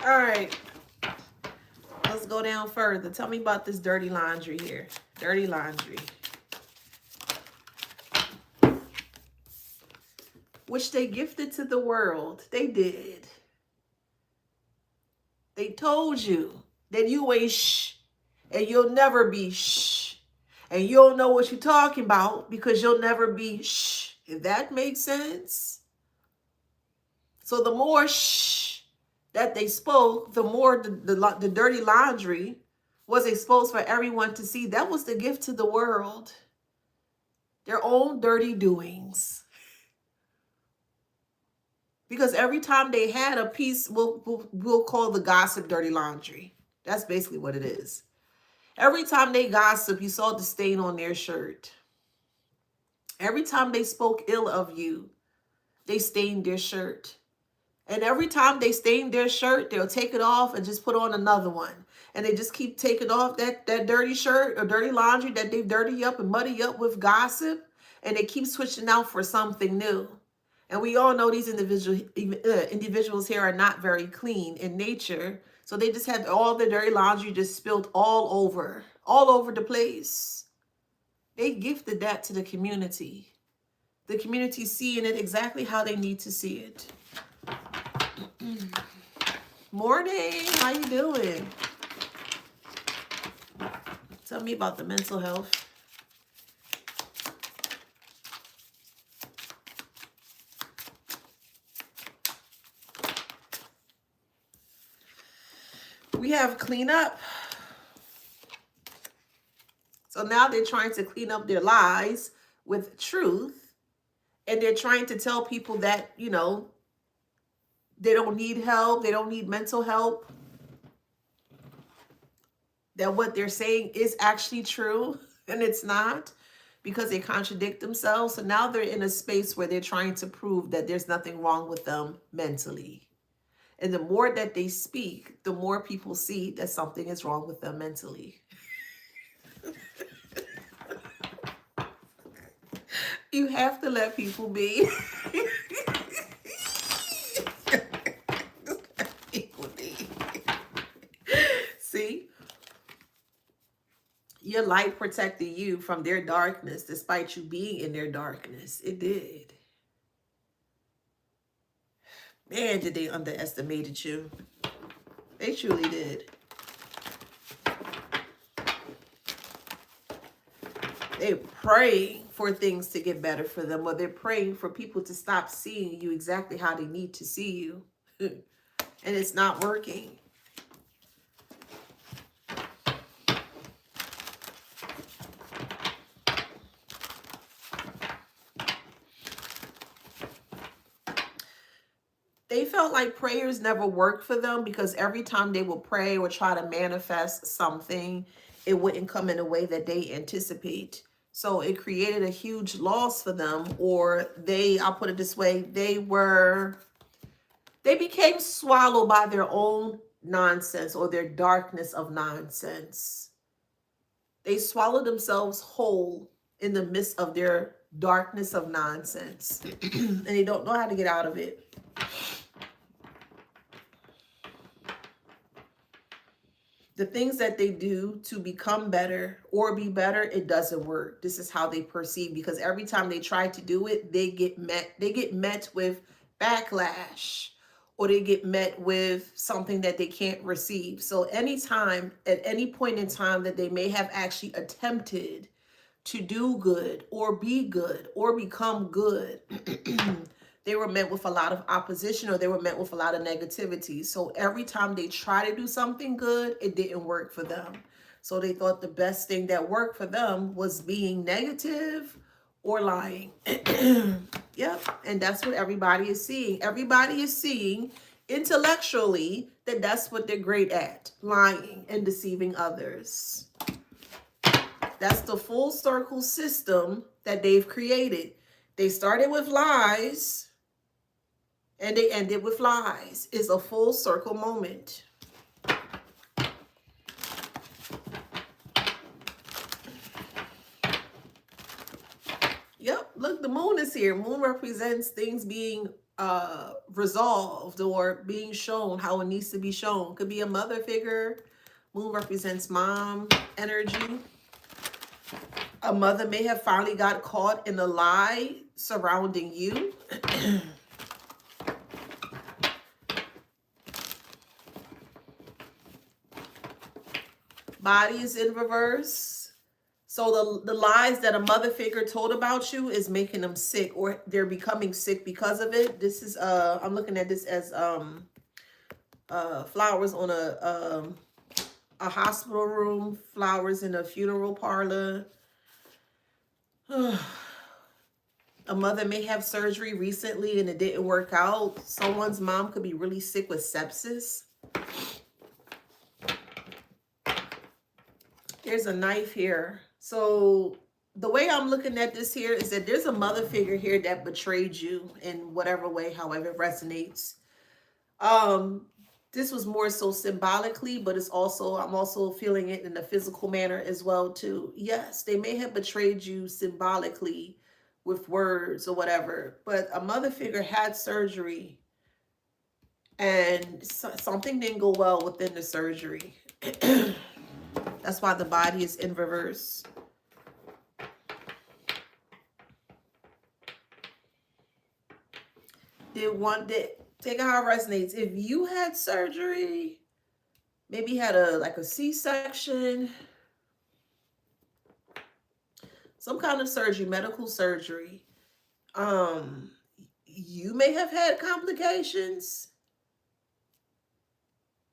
All right, let's go down further. Tell me about this dirty laundry here. Dirty laundry. Which they gifted to the world. They did. They told you that you ain't shh, and you'll never be shh. And you don't know what you're talking about because you'll never be shh. If that makes sense. So the more shh that they spoke, the more the dirty laundry was exposed for everyone to see. That was the gift to the world. Their own dirty doings. Because every time they had a piece, we'll call the gossip dirty laundry. That's basically what it is. Every time they gossip, you saw the stain on their shirt. Every time they spoke ill of you, they stained their shirt. And every time they stain their shirt, they'll take it off and just put on another one. and they just keep taking off that dirty shirt or dirty laundry that they've dirty up and muddy up with gossip, and they keep switching out for something new. And we all know these individuals here are not very clean in nature, so they just have all the dirty laundry just spilled all over the place. They gifted that to the community. The community seeing it exactly how they need to see it. Morning, how you doing? Tell me about the mental health. We have cleanup. So now they're trying to clean up their lies with truth. And they're trying to tell people that, you know, they don't need help. They don't need mental help. That what they're saying is actually true. And it's not, because they contradict themselves. So now they're in a space where they're trying to prove that there's nothing wrong with them mentally. And the more that they speak, the more people see that something is wrong with them mentally. You have to let people be. See? Your light protected you from their darkness despite you being in their darkness. It did. Man, did they underestimate you. They truly did. They're praying for things to get better for them, or they're praying for people to stop seeing you exactly how they need to see you. And it's not working. They felt like prayers never worked for them, because every time they would pray or try to manifest something, it wouldn't come in a way that they anticipate. So it created a huge loss for them, or I'll put it this way, they became swallowed by their own nonsense or their darkness of nonsense. They swallowed themselves whole in the midst of their darkness of nonsense. And they don't know how to get out of it. The things that they do to become better or be better, it doesn't work. This is how they perceive, because every time they try to do it, they get met with backlash, or they get met with something that they can't receive. So anytime, at any point in time that they may have actually attempted to do good or be good or become good, they were met with a lot of opposition, or they were met with a lot of negativity. So every time they try to do something good, it didn't work for them. So they thought the best thing that worked for them was being negative or lying. Yep. And that's what everybody is seeing. Everybody is seeing intellectually that that's what they're great at, lying and deceiving others. That's the full circle system that they've created. They started with lies, and they ended with lies. It's a full circle moment. Yep, look, the moon is here. Moon represents things being resolved or being shown how it needs to be shown. Could be a mother figure. Moon represents mom energy. A mother may have finally got caught in a lie surrounding you. Body is in reverse. So the lies that a mother figure told about you is making them sick, or they're becoming sick because of it. This is I'm looking at this as flowers on a hospital room, flowers in a funeral parlor. A mother may have surgery recently and it didn't work out. Someone's mom could be really sick with sepsis. There's a knife here. So the way I'm looking at this here is that there's a mother figure here that betrayed you in whatever way, however it resonates. This was more so symbolically, but it's also, I'm also feeling it in a physical manner as well too. Yes, they may have betrayed you symbolically with words or whatever, but a mother figure had surgery and something didn't go well within the surgery. That's why the body is in reverse. Take it how it resonates. If you had surgery, maybe had a C-section, some kind of surgery, medical surgery, you may have had complications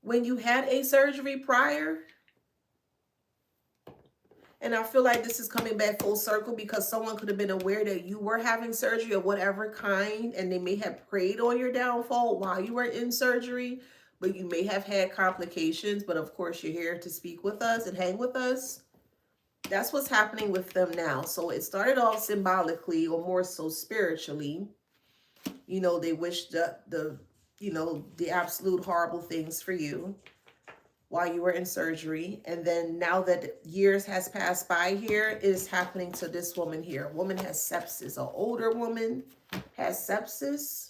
when you had a surgery prior. And I feel like this is coming back full circle because someone could have been aware that you were having surgery of whatever kind, and they may have preyed on your downfall while you were in surgery, but you may have had complications. But of course, you're here to speak with us and hang with us. That's what's happening with them now. So it started off symbolically, or more so spiritually. You know, they wished the absolute horrible things for you while you were in surgery. And then now that years has passed by here, it is happening to this woman here. A woman has sepsis. An older woman has sepsis.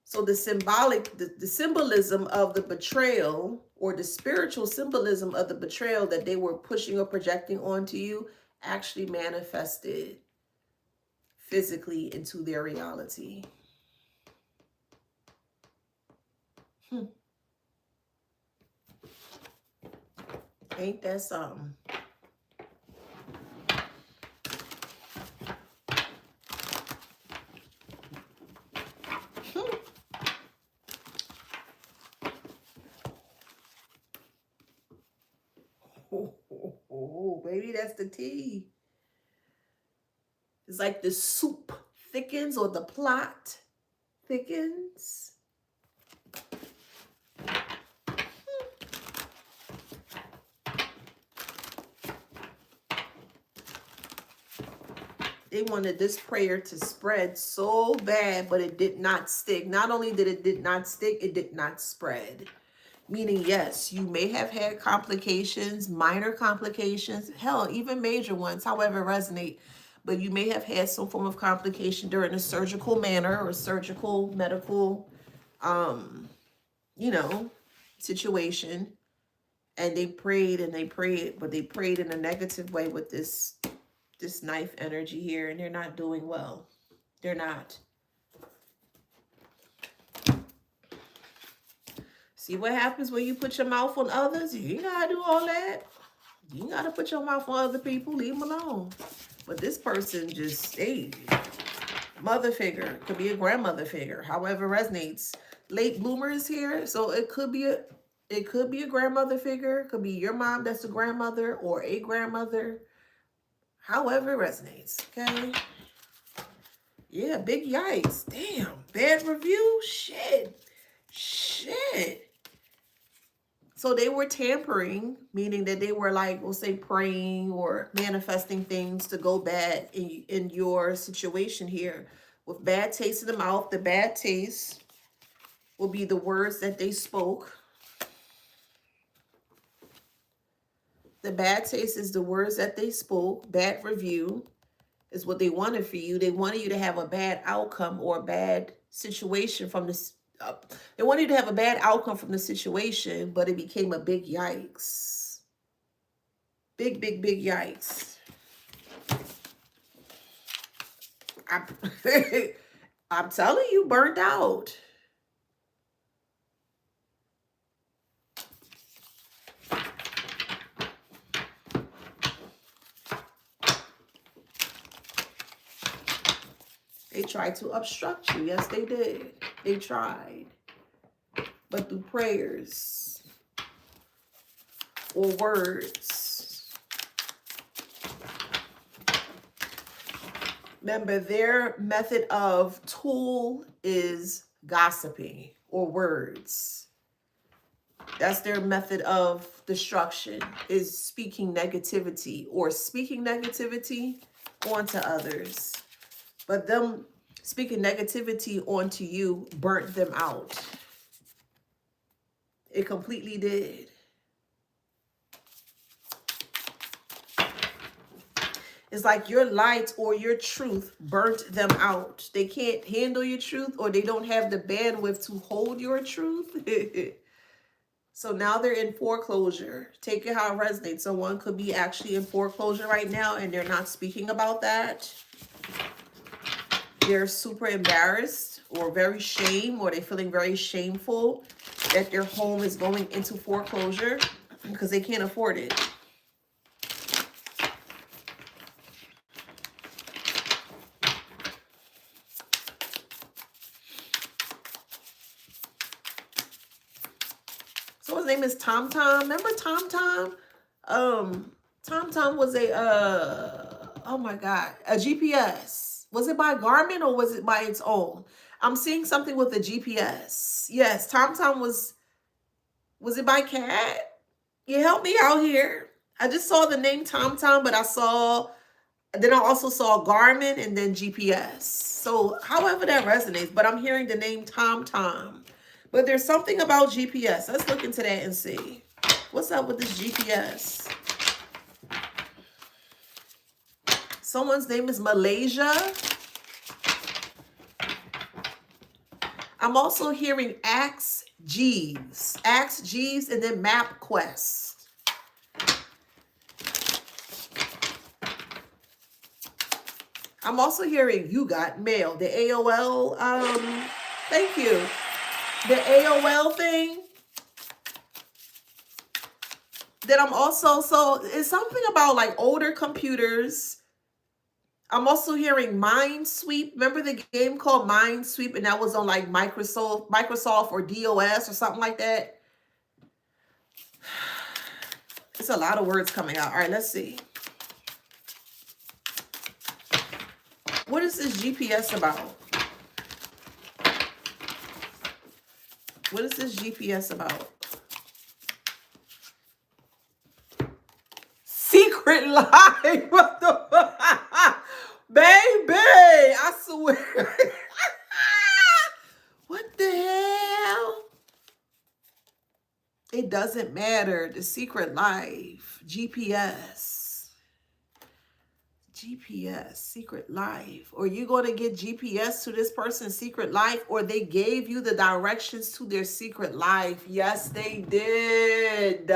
So the symbolism of the betrayal, or the spiritual symbolism of the betrayal that they were pushing or projecting onto you, actually manifested physically into their reality. Ain't that something? Oh, baby, that's the tea. It's like the soup thickens, or the plot thickens. They wanted this prayer to spread so bad, but it did not stick. Not only did it not stick, it did not spread. Meaning, yes, you may have had complications, minor complications, hell, even major ones, however resonate. But you may have had some form of complication during a surgical manner or surgical medical, situation. And they prayed and they prayed, but they prayed in a negative way with this knife energy here, and they're not doing well. They're not. See what happens when you put your mouth on others? You ain't gotta do all that. You gotta put your mouth on other people. Leave them alone. But this person just stayed. Mother figure. Could be a grandmother figure. However resonates. Late bloomers here. So it could be a grandmother figure. It could be your mom that's a grandmother, or a grandmother. However it resonates. Okay. Yeah, big yikes. Damn. Bad review. Shit. So they were tampering, meaning that they were like, we'll say, praying or manifesting things to go bad in your situation here. With bad taste in the mouth, the bad taste will be the words that they spoke. The bad taste is the words that they spoke. Bad review is what they wanted for you. They wanted you to have a bad outcome or a bad situation from this. They wanted you to have a bad outcome from the situation, but it became a big yikes. Big yikes. I'm telling you, burnt out. They tried to obstruct you. Yes, they did. They tried. But through prayers or words. Remember, their method of tool is gossiping or words. That's their method of destruction, is speaking negativity onto others. But them speaking negativity onto you burnt them out. It completely did. It's like your light or your truth burnt them out. They can't handle your truth, or they don't have the bandwidth to hold your truth. So now they're in foreclosure. Take it how it resonates. Someone could be actually in foreclosure right now and they're not speaking about that. They're super embarrassed or very shame, or they're feeling very shameful that their home is going into foreclosure because they can't afford it. So his name is Tom Tom. Remember Tom Tom? Tom Tom was a oh my God, a GPS. Was it by Garmin or was it by its own? I'm seeing something with a GPS. Yes, Tom Tom was it by Cat? You help me out here. I just saw the name Tom Tom, but I also saw Garmin and then GPS. So however that resonates, but I'm hearing the name Tom Tom. But there's something about GPS. Let's look into that and see. What's up with this GPS? Someone's name is Malaysia. I'm also hearing Axe Jeeves. Axe Jeeves and then MapQuest. I'm also hearing You Got Mail. The AOL, thank you. The AOL thing. Then I'm also, so it's something about like older computers. I'm also hearing Minesweep. Remember the game called Minesweep, and that was on like Microsoft or DOS or something like that? It's a lot of words coming out. All right, let's see. What is this GPS about? What is this GPS about? Secret life. What the fuck? Baby, I swear. What the hell? It doesn't matter. The secret life. GPS. GPS, secret life. Or you going to get GPS to this person's secret life, or they gave you the directions to their secret life. Yes, they did.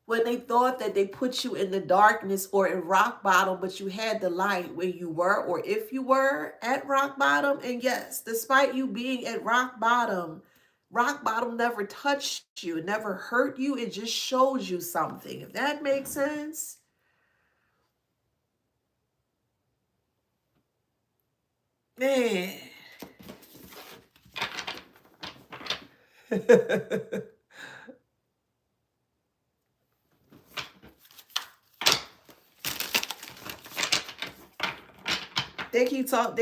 When they thought that they put you in the darkness or in rock bottom, but you had the light when you were, or if you were at rock bottom. And yes, despite you being at rock bottom never touched you, never hurt you. It just shows you something, if that makes sense. Man. They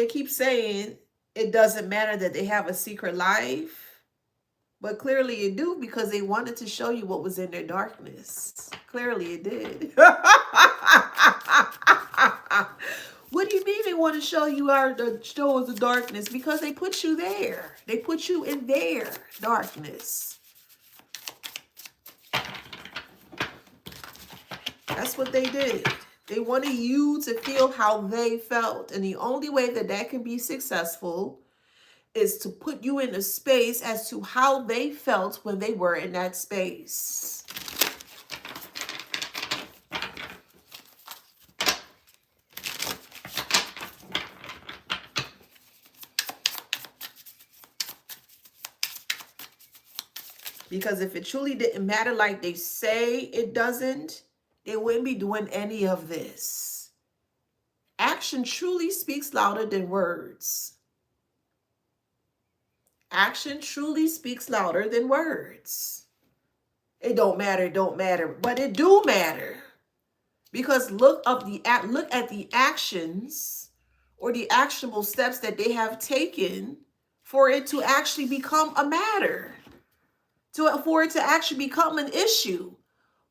keep saying it doesn't matter that they have a secret life, but clearly it do, because they wanted to show you what was in their darkness. Clearly it did. What do you mean they want to show you the darkness? Because they put you there. They put you in their darkness. That's what they did. They wanted you to feel how they felt. And the only way that that can be successful is to put you in a space as to how they felt when they were in that space. Because if it truly didn't matter like they say it doesn't, they wouldn't be doing any of this. Action truly speaks louder than words. Action truly speaks louder than words. It don't matter, but it do matter. Because look at the actions or the actionable steps that they have taken for it to actually become a matter. For it to actually become an issue.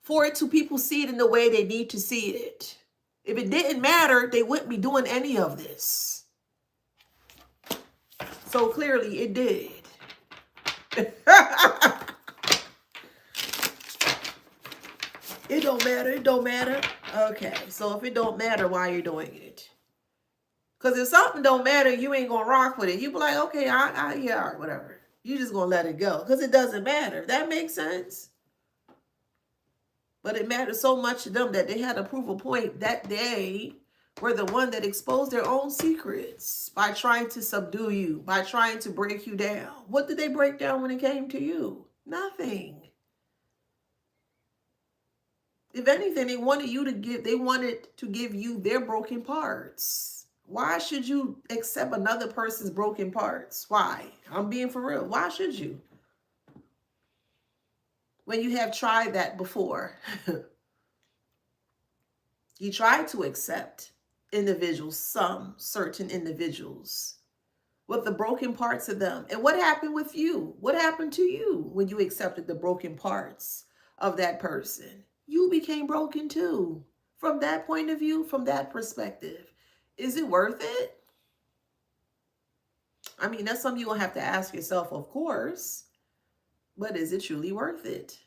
For it to people see it in the way they need to see it. If it didn't matter, they wouldn't be doing any of this. So clearly it did. It don't matter. It don't matter. Okay. So if it don't matter, why you're doing it? Because if something don't matter, you ain't going to rock with it. You be like, okay, yeah, all right, whatever. You just going to let it go because it doesn't matter. That makes sense. But it mattered so much to them that they had to prove a point that they were the one that exposed their own secrets by trying to subdue you, by trying to break you down. What did they break down when it came to you? Nothing. If anything, they wanted to give you their broken parts. Why should you accept another person's broken parts? Why? I'm being for real. Why should you? When you have tried that before. You tried to accept individuals, some certain individuals, with the broken parts of them. And what happened with you? What happened to you when you accepted the broken parts of that person? You became broken too. From that point of view, from that perspective, is it worth it? I mean, that's something you're going to have to ask yourself, of course, but is it truly worth it?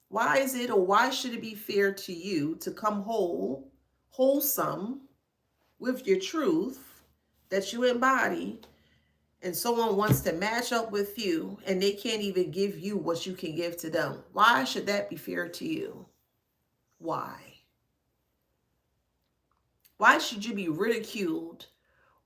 Why is it, or why should it be fair to you to come wholesome with your truth that you embody, and someone wants to match up with you and they can't even give you what you can give to them? Why should that be fair to you? Why? Why should you be ridiculed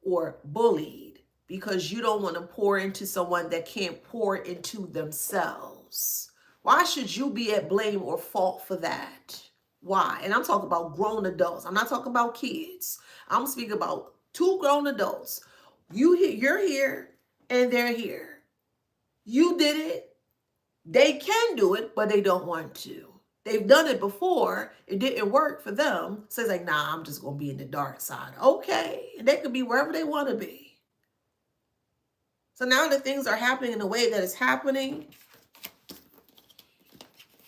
or bullied because you don't want to pour into someone that can't pour into themselves? Why should you be at blame or fault for that? Why? And I'm talking about grown adults. I'm not talking about kids. I'm speaking about two grown adults. You're here and they're here. You did it. They can do it, but they don't want to. They've done it before. It didn't work for them. So it's like, nah, I'm just going to be in the dark side. Okay. And they could be wherever they want to be. So now that things are happening in the way that it's happening,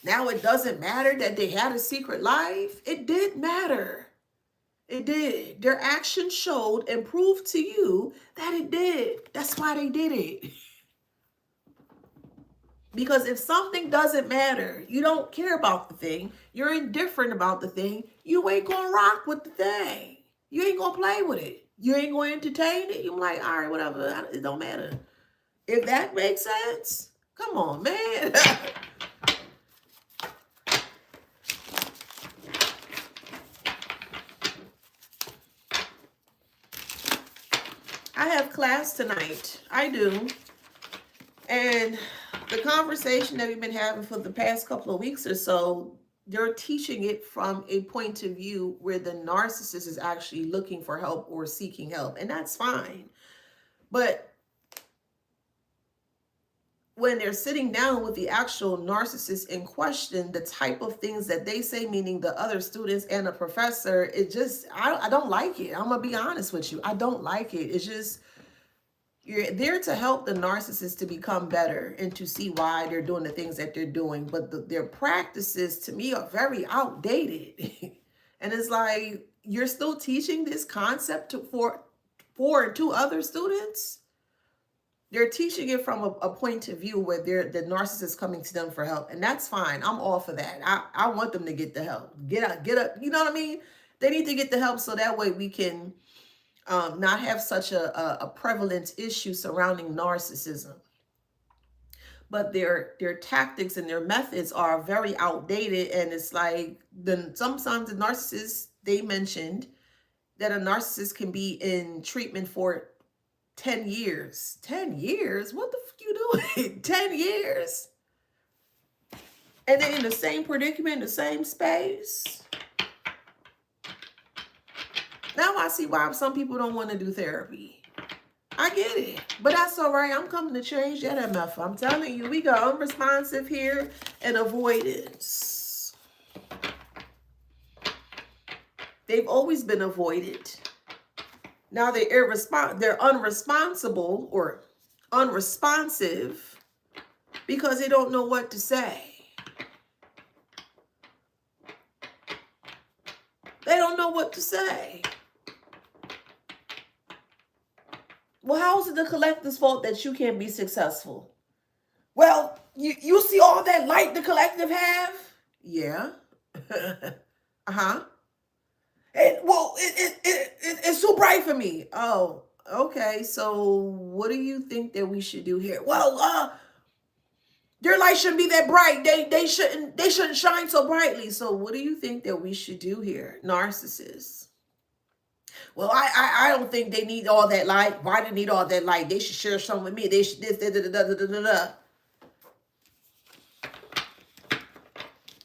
now it doesn't matter that they had a secret life. It did matter. It did. Their actions showed and proved to you that it did. That's why they did it. Because if something doesn't matter, you don't care about the thing, you're indifferent about the thing, you ain't going to rock with the thing. You ain't going to play with it. You ain't going to entertain it. You're like, all right, whatever. It don't matter. If that makes sense, come on, man. I have class tonight. I do. And the conversation that we've been having for the past couple of weeks or so, they're teaching it from a point of view where the narcissist is actually looking for help or seeking help. And that's fine. But when they're sitting down with the actual narcissist in question, the type of things that they say, meaning the other students and the professor, it just, I don't like it. I'm going to be honest with you. I don't like it. It's just, you're there to help the narcissist to become better and to see why they're doing the things that they're doing. But their practices, to me, are very outdated. And it's like, you're still teaching this concept for and to other students? They're teaching it from a point of view where the narcissist coming to them for help. And that's fine. I'm all for that. I want them to get the help. Get up. You know what I mean? They need to get the help so that way we can not have such a prevalent issue surrounding narcissism. But their tactics and their methods are very outdated. And it's like, sometimes the narcissists, they mentioned that a narcissist can be in treatment for 10 years. 10 years? What the fuck you doing? 10 years? And then in the same predicament, the same space? Now I see why some people don't want to do therapy. I get it. But that's all right. I'm coming to change that MF. I'm telling you, we got unresponsive here and avoidance. They've always been avoided. Now they're unresponsible or unresponsive because they don't know what to say. They don't know what to say. Well, how is it the collective's fault that you can't be successful? Well, you see all that light the collective have? Yeah. Uh-huh. Well, it's too bright for me. Oh, okay. So what do you think that we should do here? Well, their light shouldn't be that bright. They shouldn't shine so brightly. So what do you think that we should do here? Narcissists. Well, I don't think they need all that light. Why do they need all that light? They should share some with me. They should this, da, da, da, da, da, da, da.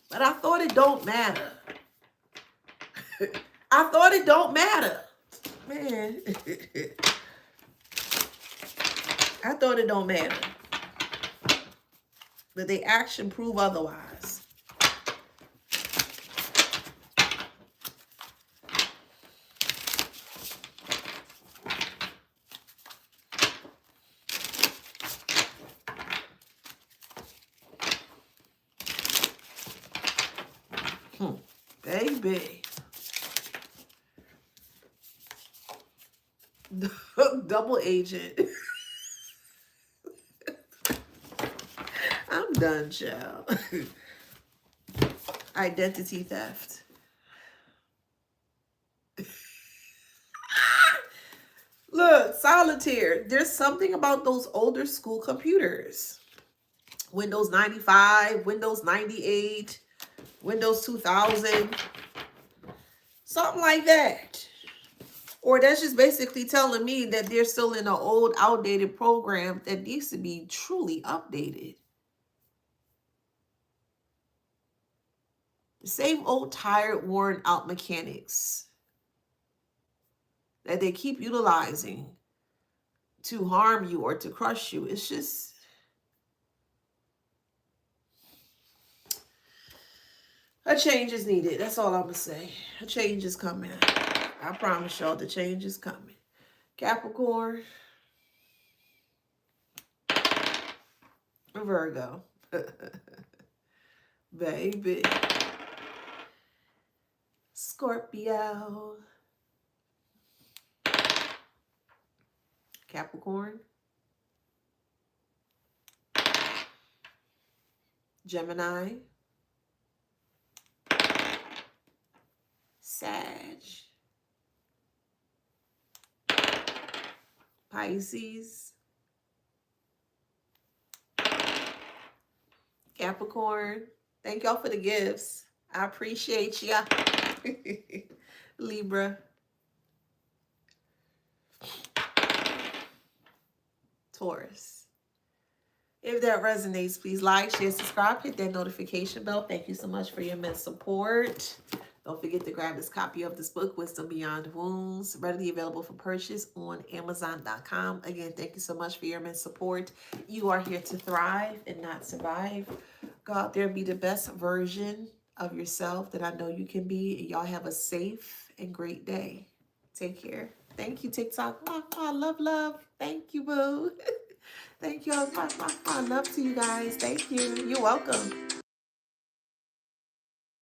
But I thought it don't matter. I thought it don't matter. Man. I thought it don't matter. But they action prove otherwise. Baby. Double agent. I'm done, child. Identity theft. Look, solitaire. There's something about those older school computers. Windows 95, Windows 98, Windows 2000. Something like that. Or that's just basically telling me that they're still in an old, outdated program that needs to be truly updated. The same old, tired, worn out mechanics that they keep utilizing to harm you or to crush you. It's just, a change is needed. That's all I'm going to say. A change is coming. I promise y'all the change is coming. Capricorn. Virgo. Baby. Scorpio. Capricorn. Gemini. Sag. Pisces. Capricorn. Thank y'all for the gifts. I appreciate ya. Libra. Taurus. If that resonates, please like, share, subscribe, hit that notification bell. Thank you so much for your immense support. Don't forget to grab this copy of this book, Wisdom Beyond Wounds, readily available for purchase on Amazon.com. Again, thank you so much for your immense support. You are here to thrive and not survive. Go out there and be the best version of yourself that I know you can be. And y'all have a safe and great day. Take care. Thank you, TikTok. Love, love. Thank you, boo. Thank you all. Love to you guys. Thank you. You're welcome.